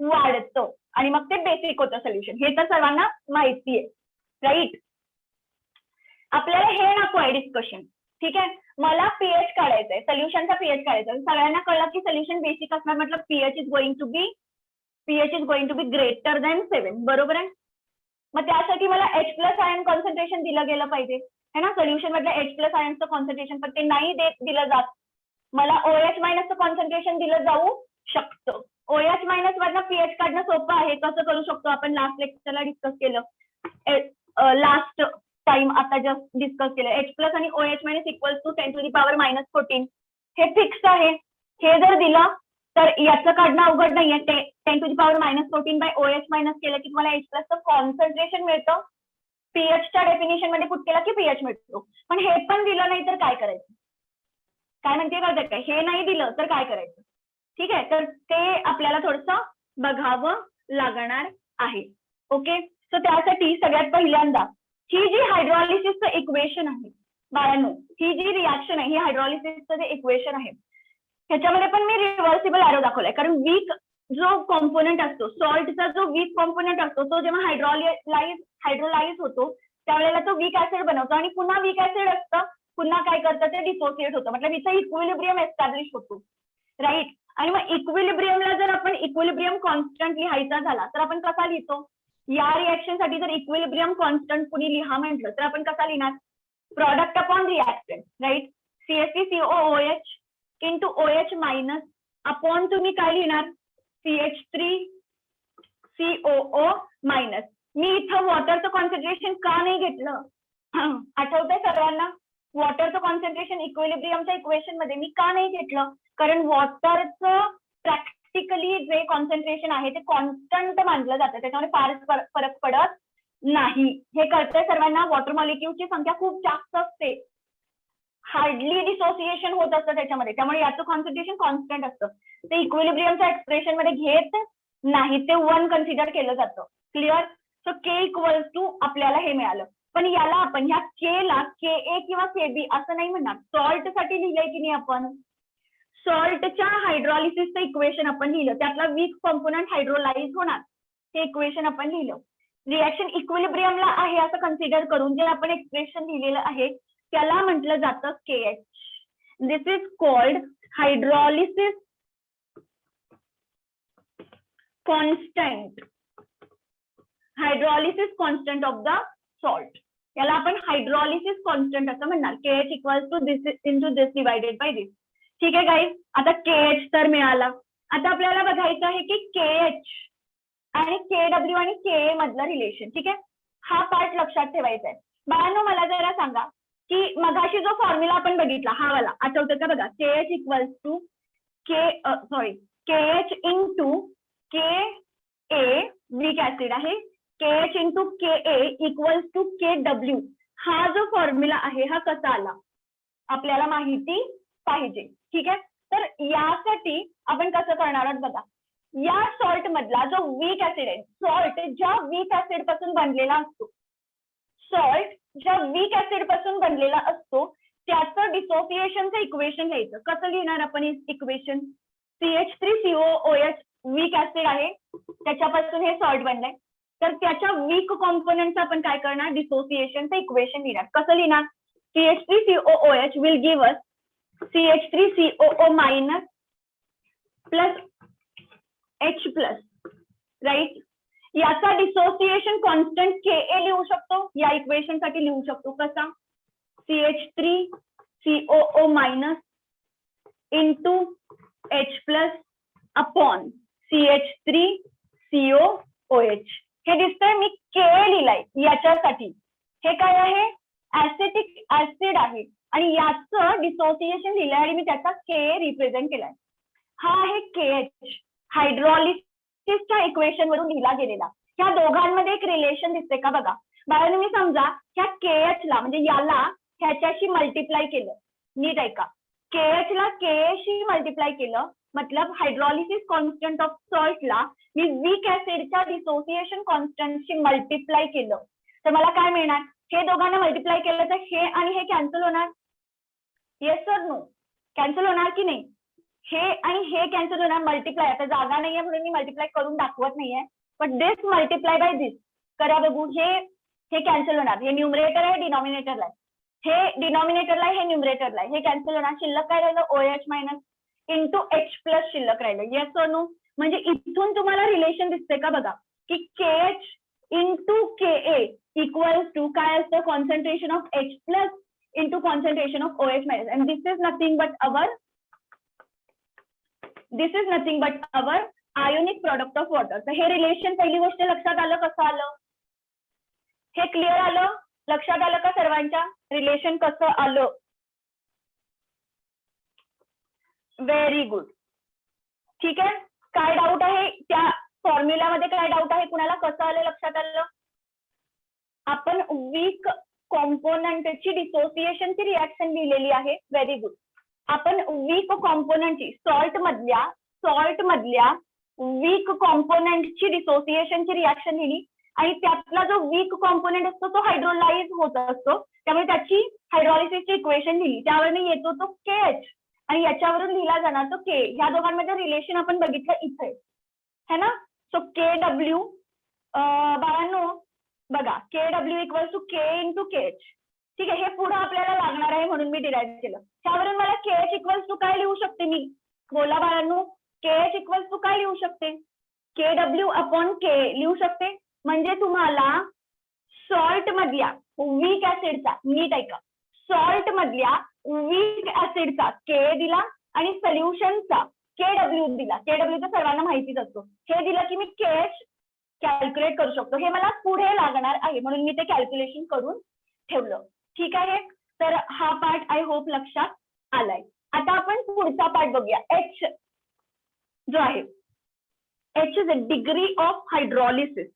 वाढतं, आणि मग ते बेसिक होतं सोल्युशन. हे तर सर्वांना माहिती आहे, राईट? आपल्याला हे नको आहे डिस्कशन. ठीक आहे, मला pH काढायचंय, सोल्युशनचा pH काढायचा. सगळ्यांना कळलं की सोल्युशन बेसिक असणार मतलब pH is going to be greater than 7, बरोबर आहे? मग त्यासाठी मला H प्लस आयन कॉन्सन्ट्रेशन दिलं गेलं पाहिजे, है ना? सोल्युशन मधल्या H प्लस आयनचं कॉन्सन्ट्रेशन, पण ते नाही दिलं जात. मला OH मायनसचं कॉन्सन्ट्रेशन दिलं जाऊ शकतं. OH मायनस वरनं pH काढणं सोपं आहे. कसं करू शकतो आपण? लास्ट लेक्चरला डिस्कस केलं. टाइम आता जस्ट डिस्कस केलं, H प्लस आणि OH मायनस इक्वल्स टू 10⁻⁻14 हे फिक्स आहे. हे जर दिलं तर याचं काढणं अवघड नाहीये. 10⁻⁻14 बाय OH मायनस केलं की तुम्हाला H प्लसचं कॉन्सन्ट्रेशन मिळतं. पीएचच्या डेफिनेशन मध्ये पुट केला की पीएच मिळतो. पण हे पण दिलं नाही तर काय करायचं? काय म्हणते कळतं काय? हे नाही दिलं तर काय करायचं? ठीक आहे, तर ते आपल्याला थोडंसं बघावं लागणार आहे. ओके, सो त्यासाठी सगळ्यात पहिल्यांदा ही जी हायड्रॉलिसिसचं इक्वेशन आहे बाळांनो, ही जी रिॲक्शन आहे, ही हायड्रॉलिसिसचं जे इक्वेशन आहे ह्याच्यामध्ये पण मी रिव्हर्सिबल एरो दाखवलाय. कारण वीक जो कॉम्पोनंट असतो, सॉल्टचा जो वीक कॉम्पोनंट असतो, तो जेव्हा हायड्रोलाइज होतो त्यावेळेला तो वीक ऍसिड बनवतो आणि पुन्हा वीक ऍसिड असतं, पुन्हा काय करतं ते डिसोसिएट होतं. मतलब इथं इक्विलिब्रियम एस्टॅब्लिश होतो, राईट. आणि मग इक्विलिब्रियमला जर आपण इक्विलिब्रियम कॉन्स्टंट लिहायचा झाला तर आपण कसा लिहितो? या रिएक्शन साठी जर इक्विलिब्रियम कॉन्स्टंट कुणी लिहा म्हटलं तर आपण कसा लिहिणार? Product upon reactant, right. CH3COOH into OH minus upon तुम्ही काय लिहिणार? CH3COO minus. मी इथं वॉटरचं कॉन्सन्ट्रेशन का नाही घेतलं? आठवतंय सर्वांना? वॉटरचं कॉन्सन्ट्रेशन इक्विलिब्रियमच्या इक्वेशन मध्ये मी का नाही घेतलं? कारण वॉटरचं प्रॅक्टिकली जे कॉन्सन्ट्रेशन आहे ते कॉन्स्टंट मानलं जातं, त्याच्यामुळे फार फरक पडत नाही. हे कळतंय सर्वांना? वॉटर मॉलिक्यूलची संख्या खूप जास्त असते, हार्डली डिसोसिएशन होत असतं त्याच्यामध्ये, त्यामुळे याचं कॉन्सन्ट्रेशन कॉन्स्टंट असतं. ते इक्विलिब्रियमच्या एक्सप्रेशन मध्ये घेत नाही, ते 1 कन्सिडर केलं जातं. Clear? So K equals to आपल्याला हे मिळालं. पण याला आपण ह्या K ला KA किंवा KB असं नाही म्हणणार. सॉल्ट साठी लिहिलंय की नाही आपण? सॉल्टच्या हायड्रॉलिसिसचं इक्वेशन आपण लिहिलं, त्यातला वीक कॉम्पोनंट हायड्रोलाइज होणार, हे इक्वेशन आपण लिहिलं. रिएक्शन इक्विलिब्रियमला आहे असं कन्सिडर करून जे आपण एक्सप्रेशन लिहिलेलं आहे त्याला म्हटलं जातं KH. This is called hydrolysis constant. Hydrolysis constant of the salt, याला आपण हायड्रॉलिसिस कॉन्स्टंट असं म्हणणार. KH equals to this into this divided by this. ठीक आहे गाईज, आता KH तर मिळाला. आता आपल्याला बघायचं आहे की KH आणि KW आणि KA मधलं रिलेशन. ठीक आहे, हा पार्ट लक्षात ठेवायचा आहे. बाळांनो मला जरा सांगा की मगाशी जो फॉर्म्युला आपण बघितला हा वाला आठवतं का? बघा, KH equals to KH into KA weak acid आहे, KH into KA equals to KW. हा जो फॉर्म्युला आहे हा कसा आला आपल्याला माहिती पाहिजे. ठीक आहे, तर यासाठी आपण कसं करणार आहोत बघा. या सॉल्ट मधला जो वीक ऍसिड आहे, सॉल्ट ज्या वीक ऍसिड पासून बनलेला असतो, सॉल्ट ज्या वीक ऍसिड पासून बनलेला असतो त्याचं डिसोसिएशनचं इक्वेशन लिहायचं. कसं लिहिणार आपण इक्वेशन? CH3COOH वीक ऍसिड आहे, त्याच्यापासून हे सॉल्ट बनलंय, तर त्याच्या वीक कॉम्पोनंटचं आपण काय करणार? डिसोसिएशनचं इक्वेशन लिहिणार. कसं लिहिणार? CH3COOH will give us CH3COO minus plus H plus, right. याचा डिसोसिएशन कॉन्स्टंट KA लिहू शकतो, या इक्वेशन साठी लिहू शकतो. कसा? CH3COO minus into H plus upon CH3COOH. हे दिसतंय मी KA लिहिलाय याच्यासाठी. हे काय आहे? ऍसिटिक ऍसिड आहे आणि याचं डिसोसिएशन लिहिलंय आणि मी त्याचा KA रिप्रेझेंट केलाय. हा आहे KH, हायड्रॉलिसिसच्या इक्वेशन वरून लिहिला गेलेला. ह्या दोघांमध्ये एक रिलेशन दिसते का? बघा बाळांनो, मी समजा ह्या KH ला म्हणजे याला ह्याच्याशी मल्टिप्लाय केलं, नीट ऐका. KH ला KA शी मल्टिप्लाय केलं, मतलब हायड्रॉलिसिस कॉन्स्टंट ऑफ सॉल्टला मी वीक ऍसिडच्या डिसोसिएशन कॉन्स्टंटशी मल्टिप्लाय केलं, तर मला काय मिळणार? हे दोघांना मल्टिप्लाय केलं तर हे आणि हे कॅन्सल होणार. Yes sir no? कॅन्सल होणार की नाही? हे आणि हे कॅन्सल होणार. मल्टिप्लाय, आता जागा नाहीये म्हणून मी मल्टिप्लाय करून दाखवत नाहीये, पण दिस मल्टिप्लाय बाय दिस करा बघू. हे कॅन्सल होणार. हे न्यूमरेटर आहे, डिनॉमिनेटरला आहे. हे डिनॉमिनेटरला आहे, हे न्यूमरेटरला आहे. हे कॅन्सल होणार. शिल्लक काय राहिलं? OH minus into H plus शिल्लक राहिलं. Yes sir no? म्हणजे इथून तुम्हाला रिलेशन दिसते का? बघा की KH into KA equals to काय असतं? Concentration of H plus into concentration of OH minus, and this is nothing but our ionic product of water. तर हे रिलेशन पहिली गोष्ट लक्षात आलं. कसं आलं? हे क्लिअर आलं? लक्षात आलं का सर्वांच्या? रिलेशन कसं आलं? Very good. ठीक आहे. काय डाऊट आहे त्या फॉर्म्युलामध्ये? काय डाऊट आहे कुणाला? कसं आलं लक्षात आलं? आपण वीक कॉम्पोनंटची डिसोसिएशनची रिॲक्शन लिहिलेली आहे. Very good. आपण वीक कॉम्पोनंटची सॉल्ट मधल्या वीक कॉम्पोनंटची डिसोसिएशनची रिॲक्शन लिहिली आणि त्यातला जो वीक कॉम्पोनंट असतो तो हायड्रोलाइज होत असतो, त्यामुळे त्याची हायड्रॉलिसिसची इक्वेशन लिहिली. त्यावरून येतो तो KH आणि याच्यावरून लिहिला जाणार तो K. ह्या दोघांमध्ये रिलेशन आपण बघितलं इथे है ना. सो KW बाळांनो बघा, KW equal to K into KH. ठीक आहे. हे पुढे आपल्याला लागणार आहे म्हणून मी डिराईव्ह केलं. त्यावरून मला KH इक्वल टू काय लिहू शकते मी? बोला बाळांनो. KH इक्वल टू काय लिहू शकते? KW अपॉन K लिहू शकते. म्हणजे तुम्हाला सॉल्ट मधल्या वीक ऍसिडचा, नीट ऐका, सॉल्ट मधल्या वीक ऍसिडचा K दिला आणि सोल्युशनचा KW दिला. KW तर सर्वांना माहितीच असतो. हे दिलं की मी KH कॅल्क्युलेट करू शकतो. हे मला पुढे लागणार आहे म्हणून मी ते कॅल्क्युलेशन करून ठेवलं. ठीक आहे. तर हा पार्ट आय होप लक्षात आलाय. आता आपण पुढचा पार्ट बघूया. H जो आहे, H is a degree of hydrolysis.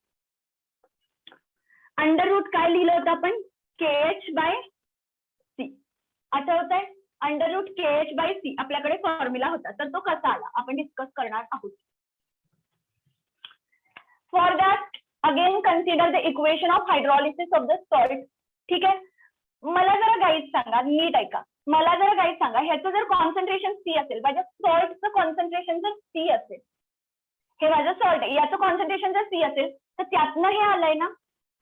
Under root काय लिहिलं होतं आपण? KH by C. आठवतंय? Under root KH by C आपल्याकडे फॉर्म्युला होता. तर तो कसा आला आपण डिस्कस करणार आहोत. For that again consider the equation of hydrolysis of the salt. ठीक आहे. मला जरा गाईड सांगा, नीट ऐका. मला जरा गाईड सांगा, ह्याचं जर कॉन्सन्ट्रेशन C असेल, माझ्या सॉल्टचं कॉन्सन्ट्रेशन जर C असेल, हे माझं सॉल्ट आहे, याचं कॉन्सन्ट्रेशन जर C असेल तर त्यातनं हे आलंय ना,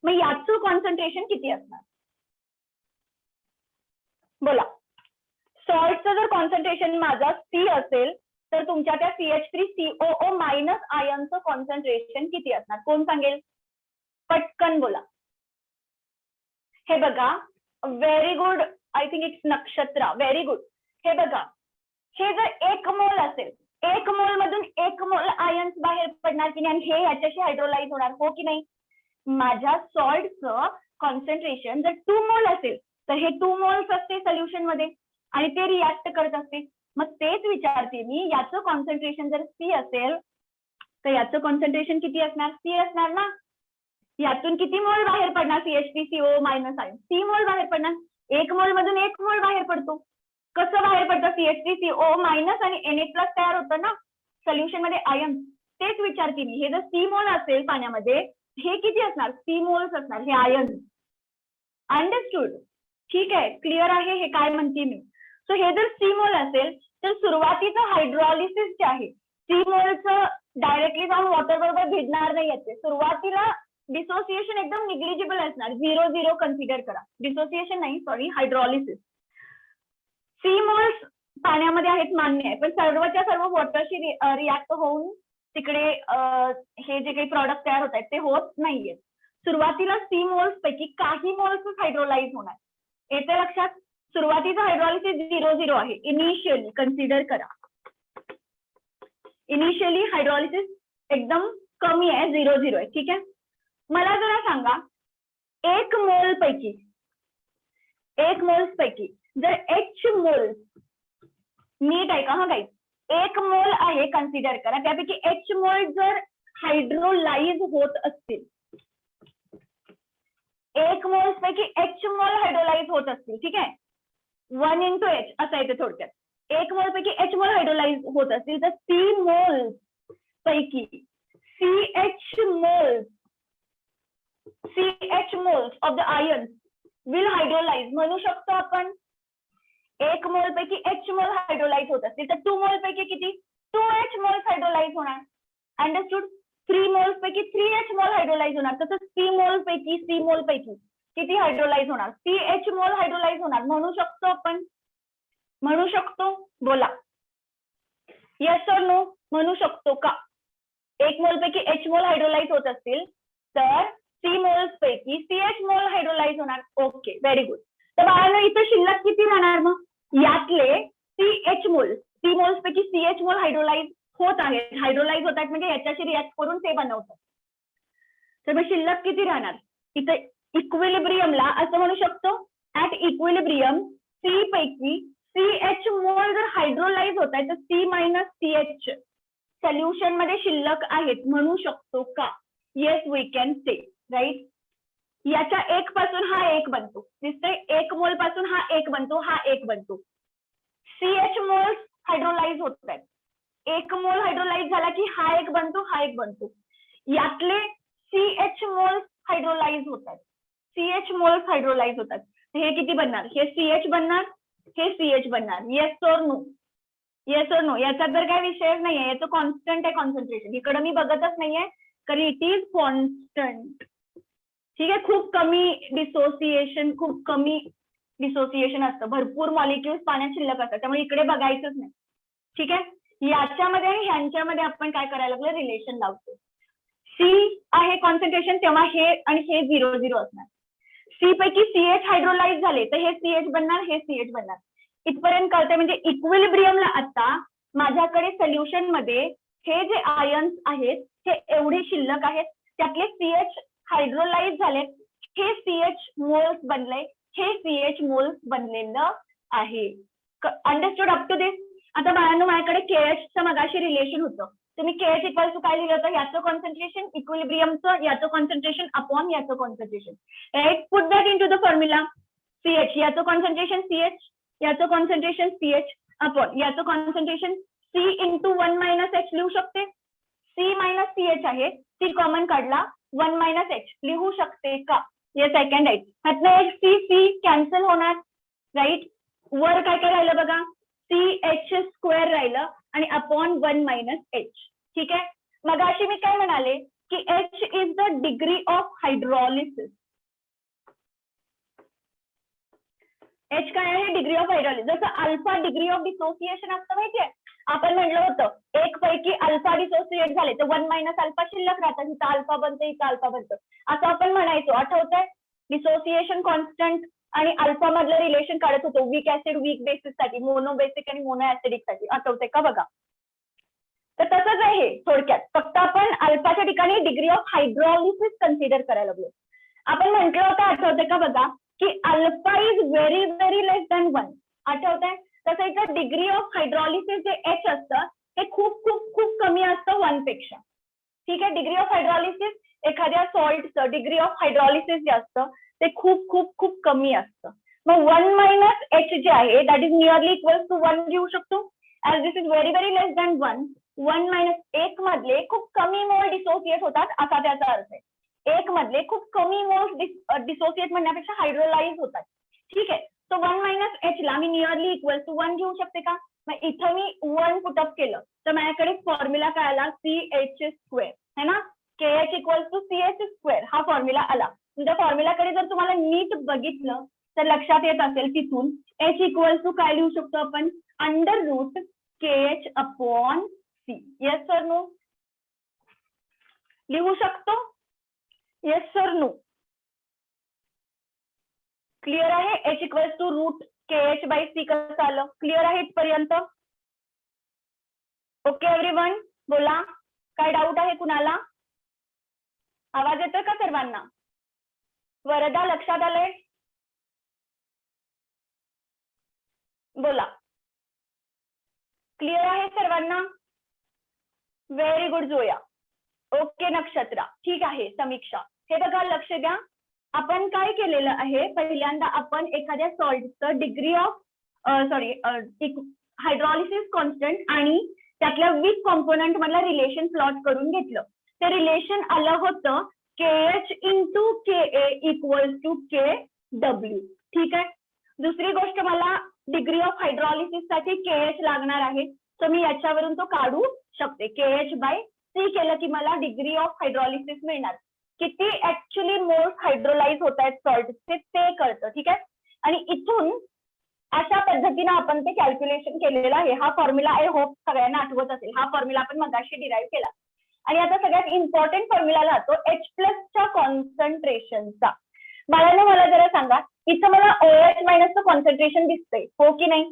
मग याचं कॉन्सन्ट्रेशन किती असणार? बोला. सॉल्टचं जर कॉन्सन्ट्रेशन माझा C असेल तर तुमच्या त्या CH3COO मायनस आयनचं कॉन्सन्ट्रेशन किती असणार? कोण सांगेल? पटकन बोला. हे बघा, very good. I think it's Nakshatra. Very good. हे बघा, हे जर 1 मोल असेल, 1 मोल मधून 1 मोल आयन्स बाहेर पडणार की नाही, हे याच्याशी हायड्रोलाइज होणार, हो की नाही? माझ्या सॉल्टचं कॉन्सन्ट्रेशन जर 2 मोल असेल तर हे 2 मोल्स असते सोल्युशन मध्ये आणि ते रिॲक्ट करत असते. मग तेच विचारते मी, याचं कॉन्सन्ट्रेशन जर C असेल तर याचं कॉन्सन्ट्रेशन किती असणार? C असणार ना. यातून किती मोल बाहेर पडणार? CH3COO minus ion. C मोल बाहेर पडणार. 1 मोल मधून 1 मोल बाहेर पडतो. कसं बाहेर पडतं? CH3COO मायनस आणि Na+ तयार होतं ना सोल्युशन मध्ये आयन. तेच विचारते मी, हे जर C मोल असेल पाण्यामध्ये, हे किती असणार? C मोल्स असणार, हे आयन. अंडरस्टूड? ठीक आहे. क्लिअर आहे हे काय म्हणते मी? सो हे जर C मोल असेल तर सुरुवातीचं हायड्रॉलिसिस जे आहे, C मोलचं डायरेक्टली जाऊन वॉटर बरोबर भिडणार नाही याचे. सुरुवातीला डिसोसिएशन एकदम निग्लिजिबल असणार. 0-0 कन्सिडर करा. डिसोसिएशन नाही, सॉरी, हायड्रॉलिसिस. C मोल्स पाण्यामध्ये आहेत मान्य आहे, पण सर्वच्या सर्व वॉटरशी रिॲक्ट होऊन तिकडे हे जे काही प्रॉडक्ट तयार होत आहेत ते होत नाहीये. सुरुवातीला C मोल्स पैकी काही मोल्स हायड्रोलाइज होणार. येते लक्षात? सुरुवातीचं हायड्रॉलिसिस 0-0 आहे. इनिशियली कन्सिडर करा. इनिशियली हायड्रॉलिसिस एकदम कमी आहे, 0-0 आहे. ठीक आहे. मला जरा सांगा, 1 मोल्स पैकी जर H मोल्स, नीट ऐका हा गाईज, 1 मोल आहे कन्सिडर करा, त्यापैकी H मोल जर हायड्रोलाइज होत असतील, 1 मोल्स पैकी H मोल हायड्रोलाइज होत असतील, ठीक आहे, 1 into H असं येते थोडक्यात. 1 मोल पैकी H मोल हायड्रोलाइज होत असतील तर C मोल्स पैकी CH moles of the ion will hydrolyse. म्हणू शकतो आपण 1 मोल पैकी H मोल हायड्रोलाइज होत असतील तर 2 मोल पैकी किती? 2H मोल्स हायड्रोलाइज होणार. अंडरस्टूड? 3 मोल्स पैकी 3H मोल हायड्रोलाइज होणार. तसंच C मोल पैकी किती हायड्रोलाइज होणार? CH मोल हायड्रोलाइज होणार. म्हणू शकतो आपण? म्हणू शकतो? बोला. येस और नो? म्हणू शकतो का? 1 मोल पैकी H मोल हायड्रोलाइज होत असतील तर C मोल्स पैकी CH मोल हायड्रोलाइज होणार. Okay, very good. तर बाळांनो इथे शिल्लक किती राहणार मग? यातले CH मोल, C मोल्स पैकी CH मोल हायड्रोलाइज होत आहेत. हायड्रोलाइज होत आहेत म्हणजे याच्याशी रिॲक्ट करून ते बनवतात. तर मग शिल्लक किती राहणार? इथे इक्विलिब्रियमला असं म्हणू शकतो, ऍट इक्विलिब्रियम सी पैकी CH मोल जर हायड्रोलाइज होत आहे तर C मायनस CH सोल्युशन मध्ये शिल्लक आहेत म्हणू शकतो का? Yes we can say, right. याच्या एक पासून हा एक बनतो, दिसतंय, एक मोल पासून हा एक बनतो, हा एक बनतो. CH मोल हायड्रोलाइज होत आहेत, एक मोल हायड्रोलाइज झाला की हा एक बनतो, हा एक बनतो. यातले CH मोल हायड्रोलाइज होतात, CH मोल हायड्रोलाइज होतात. हे किती बनणार? हे CH बनणार, हे CH बनणार. येस और नो? येस और नो? याचा तर काय विषयच नाहीये, याचं कॉन्स्टंट आहे कॉन्सन्ट्रेशन. इकडे मी बघतच नाहीये कारण इट इज कॉन्स्टंट. ठीक आहे, खूप कमी डिसोसिएशन असतं, भरपूर मॉलिक्युल्स पाण्यात शिल्लक असतात, त्यामुळे इकडे बघायचंच नाही. ठीक आहे, याच्यामध्ये आणि ह्यांच्यामध्ये आपण काय करायला लागलो? रिलेशन लावतो. सी आहे कॉन्सन्ट्रेशन, तेव्हा हे आणि हे 0-0 असणार. सी पैकी CH हायड्रोलाइज झाले तर हे CH बनणार, हे CH बनणार. इथपर्यंत कळते. म्हणजे इक्विलिब्रियमला आता माझ्याकडे सोल्युशन मध्ये हे जे आयन्स आहेत हे एवढे शिल्लक आहेत, त्यातले CH हायड्रोलाइज झाले, हे CH मोल्स बनले, हे CH मोल्स बनलेलं आहे. Understood up to this? आता बाळांनो माझ्याकडे KH चं मगाशी रिलेशन होतं. तुम्ही KH इक्वल टू काय लिहिलं होतं? याचं कॉन्सन्ट्रेशन इक्विलिब्रियमचं, याचं कॉन्सन्ट्रेशन अपॉन याचं concentration. Right, put that into the formula. CH याचं कॉन्सन्ट्रेशन CH, याचं कॉन्सन्ट्रेशन CH अपॉन याचं concentration C into 1 minus H लिहू शकते. C मायनस CH आहे, C कॉमन काढला, 1 मायनस H लिहू शकते का? Yes I can write. ह्यातनं C कॅन्सल होणार, राईट. वर काय काय राहिलं बघा? CH स्क्वेअर राहिलं आणि अपॉन 1 मायनस H. ठीक आहे, मग अशी मी काय म्हणाले की H is the degree of hydrolysis. H काय आहे? Degree of hydrolysis. जसं अल्फा डिग्री ऑफ डिसोसिएशन असतं माहितीये, आपण म्हटलं होतं एक पैकी अल्फा डिसोसिएट झाले तर 1 मायनस अल्फा शिल्लक राहतात, इथं अल्फा बनतं, इथं अल्फा बनतं, असं आपण म्हणायचो. आठवतंय? डिसोसिएशन कॉन्स्टंट आणि अल्फा मधलं रिलेशन काढत होतो वीक ऍसिड वीक बेसिस साठी, मोनो बेसिक आणि मोनो ऍसिडिक साठी. आठवतंय का? बघा, तर तसंच आहे हे थोडक्यात, फक्त आपण अल्फाच्या ठिकाणी डिग्री ऑफ हायड्रॉलिसिस कन्सिडर करायला लागलो. आपण म्हटलं होतं, आठवतंय का? बघा की alpha is very very less than 1. आठवतंय? तसं इथं डिग्री ऑफ हायड्रॉलिसिस जे H असतं ते खूप खूप खूप कमी असतं 1 पेक्षा. ठीक आहे, डिग्री ऑफ हायड्रॉलिसिस एखाद्या सॉल्टचं डिग्री ऑफ हायड्रॉलिसिस जे असतं ते खूप खूप खूप कमी असतं. मग 1 मायनस H जे आहे that is nearly equal to 1 घेऊ शकतो, as this is very very less than 1. 1 मायनस 1 मधले खूप कमी मोल डिसोसिएट होतात असा त्याचा अर्थ आहे. 1 मधले खूप कमी मोल डिसोसिएट म्हणण्यापेक्षा हायड्रोलाइज होतात. ठीक आहे, सो 1 मायनस H ला मी नियरली इक्वल टू 1 घेऊ शकते का? मग इथं मी 1 पुटअप केलं तर माझ्याकडे फॉर्म्युला काय आला? CH स्क्वेअर है ना, KH equal to CH square हा फॉर्म्युला आला. तुमच्या फॉर्म्युलाकडे जर तुम्हाला नीट बघितलं तर लक्षात येत असेल तिथून H इक्वल टू काय लिहू शकतो आपण? Under root KH upon C. Yes sir no? लिहू शकतो? Yes sir no? क्लिअर आहे? H equal to root KH by C कसं आलं? क्लिअर आहे इथपर्यंत? ओके एव्हरीवन, बोला, काय डाऊट आहे कुणाला? आवाज येतोय का सर्वांना? वरदा लक्षात आलंय? बोला, क्लिअर आहे सर्वांना? Very good Zoya. ओके नक्षत्रा, ठीक आहे. समीक्षा, हे बघा लक्ष द्या, आपण काय केलेलं आहे, पहिल्यांदा आपण एखाद्या सॉल्टचं डिग्री ऑफ हायड्रॉलिसिस कॉन्स्टंट आणि त्यातल्या वीक कॉम्पोनंट मधला रिलेशन प्लॉट करून घेतलं. ते रिलेशन आलं होतं KH into KA equals to KW. ठीक आहे, दुसरी गोष्ट मला डिग्री ऑफ हायड्रॉलिसिस साठी KH लागणार आहे, तर मी याच्यावरून तो काढू शकते. KH बाय C केलं की मला डिग्री ऑफ हायड्रॉलिसिस मिळणार. किती ऍक्च्युली मोल्स हायड्रोलाइज होत आहेत सॉल्टचे ते कळतं. ठीक आहे, आणि इथून अशा पद्धतीने आपण ते कॅल्क्युलेशन केलेलं आहे. हा फॉर्म्युला आय होप सगळ्यांना आठवत असेल. हा फॉर्म्युला आपण मगाशी डिराईव्ह केला. आणि आता सगळ्यात इम्पॉर्टंट फॉर्म्युला राहतो H+च्या कॉन्सन्ट्रेशनचा. बाळांनो मला जरा सांगा, इथं मला OH मायनसचं कॉन्सन्ट्रेशन दिसतंय, हो की नाही?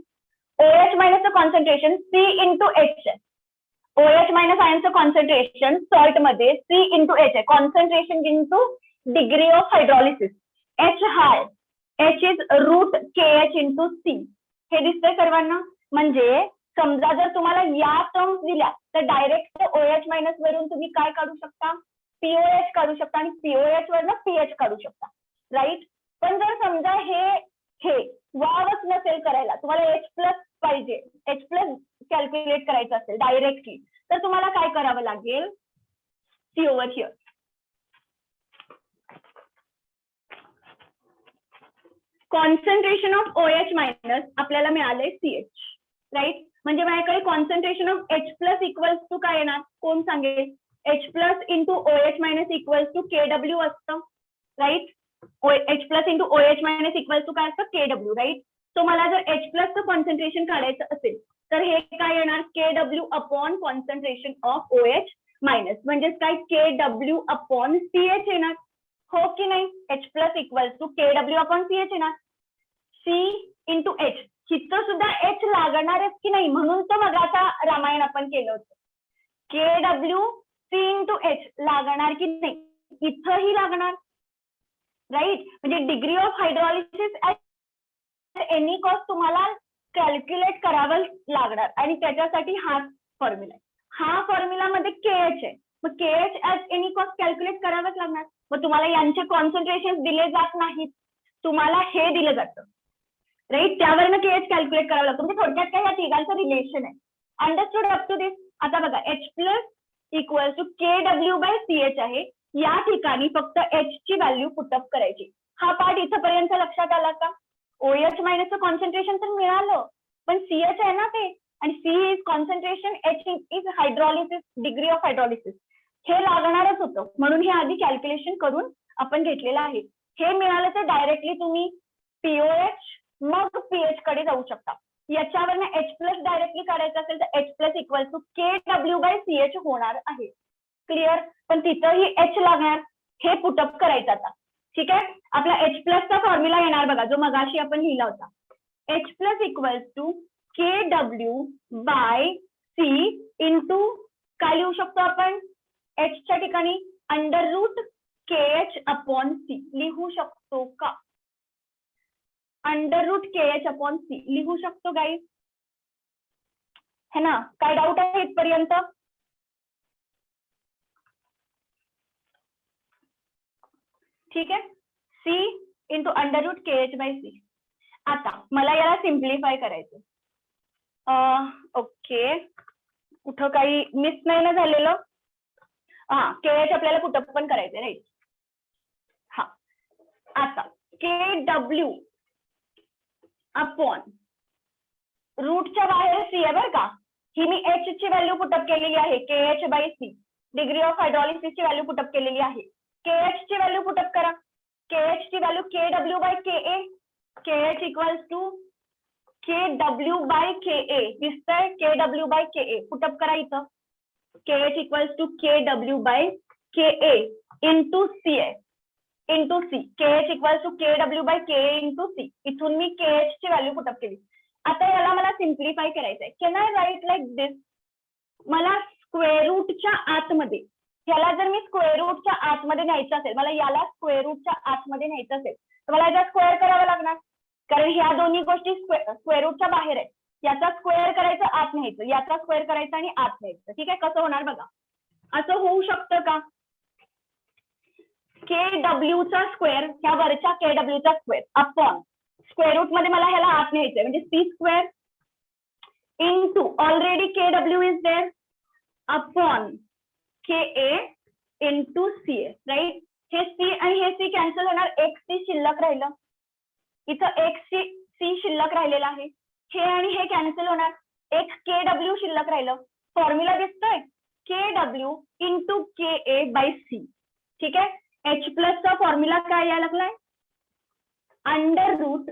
OH मायनसचं कॉन्सन्ट्रेशन C इंटू H आहे. OH मायनस आयनचं कॉन्सन्ट्रेशन सॉल्ट मध्ये C इंटू H आहे. Concentration into degree of hydrolysis. H high, H is root K H into C. हे दिसतंय सर्वांना. म्हणजे समजा जर तुम्हाला या टर्म्स दिल्या तर डायरेक्ट OH मायनस वरून तुम्ही काय काढू शकता, POH काढू शकता आणि POH वरनं पीएच काढू शकता, राईट. पण जर समजा हे वावच नसेल करायला, तुम्हाला H प्लस पाहिजे, H प्लस कॅल्क्युलेट करायचं असेल डायरेक्टली, तर तुम्हाला काय करावं लागेल, see over here. Concentration of OH minus आपल्याला मिळालंय CH, राईट. म्हणजे माझ्याकडे concentration of H plus equals to काय येणार, कोण सांगेल, H plus into OH minus equals to KW असतं, right. H plus into OH minus equals to काय असतं, KW, राईट. सो मला जर H प्लसचं कॉन्सन्ट्रेशन काढायचं असेल तर हे काय येणार, KW upon concentration of OH minus, म्हणजेच काय, KW अपॉन CH येणार, हो की नाही. H plus equals to KW upon CH येणार. C इंटू H, हिथं सुद्धा H लागणारच की नाही, म्हणून तो मगाचा रामायण आपण केलं होतं. KW C इंटू H लागणार की नाही, इथंही लागणार, राईट. म्हणजे degree of hydrolysis at any cost तुम्हाला कॅल्क्युलेट करावं लागणार आणि त्याच्यासाठी हा फॉर्म्युला आहे. हा फॉर्म्युला मध्ये KH आहे, मग KH at any cost calculate करावंच लागणार. मग तुम्हाला यांचे कॉन्सन्ट्रेशन दिले जात नाहीत, तुम्हाला हे दिलं जातं, राईट. त्यावरनं KH कॅल्क्युलेट करावं लागतं. म्हणजे थोडक्यात काय, या तिघांचं रिलेशन आहे. Understood up to this. आता बघा, H plus equal to KW by CH आहे. या ठिकाणी फक्त H ची व्हॅल्यू पुटअप करायची. हा पार्ट इथपर्यंत लक्षात आला का. OH मायनसचं कॉन्सन्ट्रेशन तर मिळालं, पण CH आहे ना ते, आणि C is concentration, H is hydrolysis, degree of hydrolysis. हे लागणारच होतं, म्हणून हे आधी कॅल्क्युलेशन करून आपण घेतलेलं आहे. हे मिळालं तर डायरेक्टली तुम्ही POH मग पीएच कडे जाऊ शकता. याच्यावरनं H प्लस डायरेक्टली काढायचं असेल तर H plus equal to KW by CH होणार आहे. क्लिअर. पण तिथंही H लागणार, हे पुटअप करायचं आता. ठीक आहे. आपला H प्लसचा फॉर्म्युला येणार बघा, जो मगाशी आपण लिहिला होता. H plus equal to KW by C into काय लिहू शकतो आपण, H च्या ठिकाणी under root KH upon C लिहू शकतो का, under root KH upon C लिहू शकतो गाईज, है ना. काय डाऊट आहे इथपर्यंत. ठीक आहे. C into under root KH by C. आता मला याला सिम्प्लिफाय करायचं. ओके, कुठं काही मिस नाही ना झालेलं. KH आपल्याला पुटअप पण करायचं, राईट. हा, आता KW अपॉन रूटच्या बाहेर C आहे बरं का. ही मी H ची व्हॅल्यू पुटअप केलेली आहे, KH by C. Degree of हायड्रॉलिसिसची व्हॅल्यू पुटअप केलेली आहे. KH ची व्हॅल्यू पुटअप करा. KH ची value KW by KA. KH equals to KW by KA. दिसतंय, KW बाय KA पुटअप करा इथं. KH equals to KW by KA into C आहे, into C. KH equals to KW by KA into C. इथून मी KH ची व्हॅल्यू पुटअप केली. आता याला मला सिम्प्लिफाय करायचंय. कॅन आय राईट लाईक दिस. मला स्क्वेअर रूटच्या आतमध्ये, ह्याला जर मी स्क्वेअर रूटच्या आतमध्ये न्यायचं असेल, मला याला स्क्वेअर रूटच्या आतमध्ये न्यायचं असेल तर मला याचा स्क्वेअर करावा लागणार, कारण ह्या दोन्ही गोष्टी स्क्वेअर रूटच्या बाहेर आहेत. याचा स्क्वेअर करायचं, आत न्यायचं, याचा स्क्वेअर करायचं आणि आत न्यायचं. ठीक आहे. कसं होणार बघा, असं होऊ शकतं का, KW चा स्क्वेअर, ह्या वरच्या KW चा स्क्वेअर अपॉन स्क्वेअर रूट मध्ये मला ह्याला आत न्यायचंय, म्हणजे C square into already KW is there upon KA into CA, right. हे C आणि हे C कॅन्सल होणार, एक C शिल्लक राहिलं, इथं एक C शिल्लक राहिलेला आहे. हे आणि हे कॅन्सल होणार, एक KW शिल्लक राहिलं. फॉर्म्युला दिसतोय, KW into KA by C. ठीक आहे. H प्लसचा फॉर्म्युला काय यायला लागलाय, under root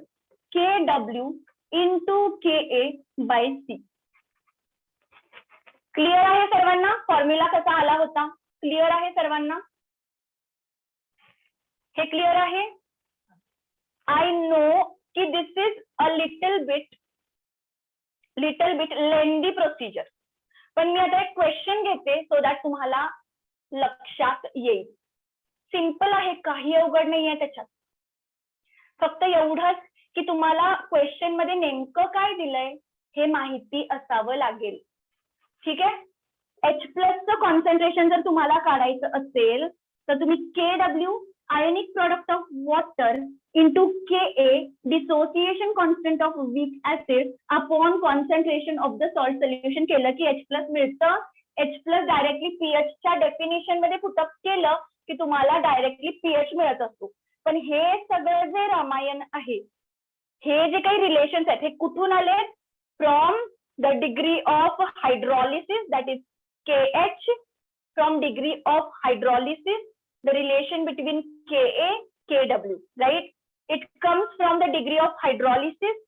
KW into KA by C. Clear आहे सर्वांना, फॉर्म्युला कसा आला होता, क्लिअर आहे सर्वांना, हे क्लिअर आहे. आय नो की this is a little bit lengthy procedure, पण मी आता एक क्वेश्चन घेते सो दॅट तुम्हाला लक्षात येईल. सिंपल आहे, काही अवघड नाही आहे त्याच्यात. फक्त एवढंच की तुम्हाला क्वेश्चन मध्ये नेमकं काय दिलंय हे माहिती असावं लागेल. ठीक आहे. H+चं कॉन्सन्ट्रेशन जर तुम्हाला काढायचं असेल तर तुम्ही KW ionic product of water into KA dissociation constant of weak acid upon concentration of the salt solution केलं की H+ मिळतं. H+ डायरेक्टली पीएचच्या डेफिनेशन मध्ये पुटअप केलं की तुम्हाला डायरेक्टली पीएच मिळत असतो. पण हे सगळं जे रामायण आहे, हे जे काही रिलेशन्स आहेत, हे कुठून आले? From the degree of hydrolysis, that is KH, from degree of hydrolysis, the relation between Ka, Kw, right? It comes from the degree of hydrolysis,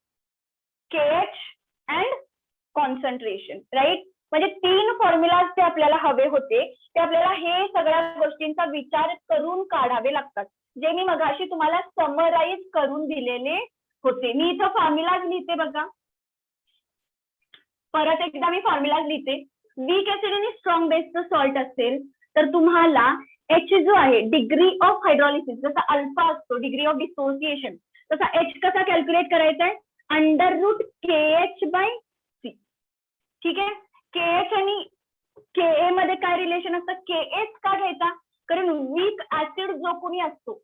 KH and concentration, right? म्हणजे 3 फॉर्म्युलाज ते आपल्याला हवे होते, ते आपल्याला हे सगळ्या गोष्टींचा विचार करून काढावे लागतात, जे मी मगाशी तुम्हाला समराईज करून दिलेले होते. मी इथं फॉर्म्युलाज लिहिते बघा, परत एकदा मी फॉर्म्युलाज लिहिते. वीक ऍसिड आणि स्ट्रॉंग बेसचं सॉल्ट असेल तर तुम्हाला H जो आहे डिग्री ऑफ हायड्रॉलिसिस, जसा अल्फा असतो डिग्री ऑफ डिसोसिएशन, तसा H कसा कॅल्क्युलेट करायचा आहे? Under root KH/C. ठीक आहे. KH आणि KA मध्ये काय रिलेशन असतं? KH का घ्यायचा? कारण वीक ऍसिड जो कोणी असतो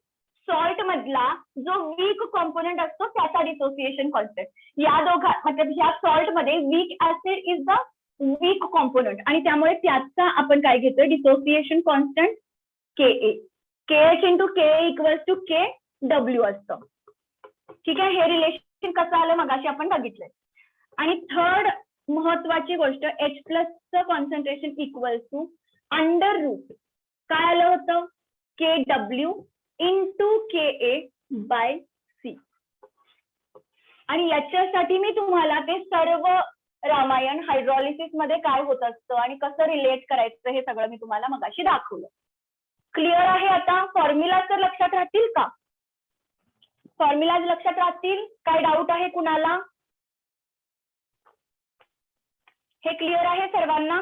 सॉल्ट मधला जो वीक कॉम्पोनंट असतो त्याचा डिसोसिएशन कॉन्स्टंट, या दोघा मतलब ह्या सॉल्ट मध्ये weak acid is the weak component आणि त्यामुळे त्याचा आपण काय घेतोय? Dissociation constant KA. KH into KA equals to KW असतं. ठीक आहे. हे रिलेशन कसं आलं मगाशी आपण बघितलंय. आणि थर्ड महत्वाची गोष्ट, H+चं concentration equals to under root काय आलं होतं? KW into KA/C. आणि याच्यासाठी मी तुम्हाला ते सर्व रामायण हायड्रॉलिसिस मध्ये काय होत असतं आणि कसं रिलेट करायचं हे सगळं मी तुम्हाला मगाशी दाखवलं. क्लिअर आहे आता? फॉर्म्युला तर लक्षात राहतील का? फॉर्म्युलाज लक्षात राहतील? काय डाऊट आहे कुणाला? हे क्लिअर आहे सर्वांना?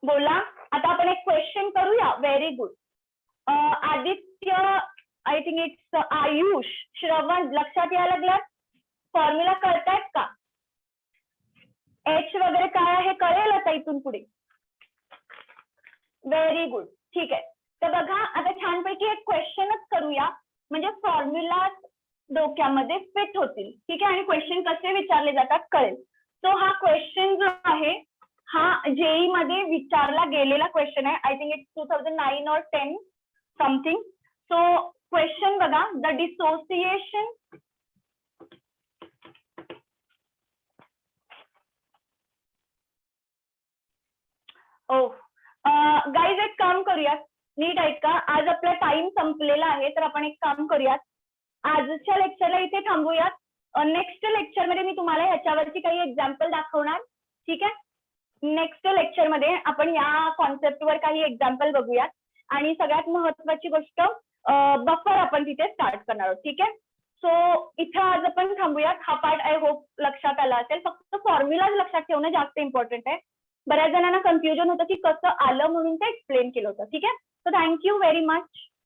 बोला. आता आपण एक क्वेश्चन करूया. Very good. Aditya, I think it's Ayush, श्रवण, लक्षात यायला लागलात? फॉर्म्युला कळतायत का? H वगैरे काय आहे कळेल आता इथून पुढे? Very good. ठीक आहे. तर बघा आता छानपैकी एक क्वेश्चनच करूया, म्हणजे फॉर्म्युला डोक्यामध्ये फिट होतील. ठीक आहे. आणि क्वेश्चन कसे विचारले जातात कळेल. सो हा क्वेश्चन जो आहे हा JEE मध्ये विचारला गेलेला क्वेश्चन आहे. I think it's 2009 or 10 something. So question बघा, द डिसोसिएशन गाईज एक काम करूयात, नीट ऐका. आज आपला टाइम संपलेला आहे तर आपण एक काम करूयात, आजच्या लेक्चरला इथे थांबूयात. नेक्स्ट लेक्चर मध्ये मी तुम्हाला ह्याच्यावरती काही एक्झाम्पल दाखवणार. ठीक आहे. नेक्स्ट लेक्चर मध्ये आपण या कॉन्सेप्टवर काही एक्झाम्पल बघूयात आणि सगळ्यात महत्वाची गोष्ट बफर आपण तिथे स्टार्ट करणार आहोत. ठीक आहे. सो इथं आज आपण थांबूयात. हा पार्ट आय होप लक्षात आला असेल. फक्त फॉर्म्युलाज लक्षात ठेवणं जास्त इम्पॉर्टंट आहे. बऱ्याच जणांना कन्फ्युजन होतं की कसं आलं म्हणून ते एक्सप्लेन केलं होतं. ठीक आहे. So thank you very much.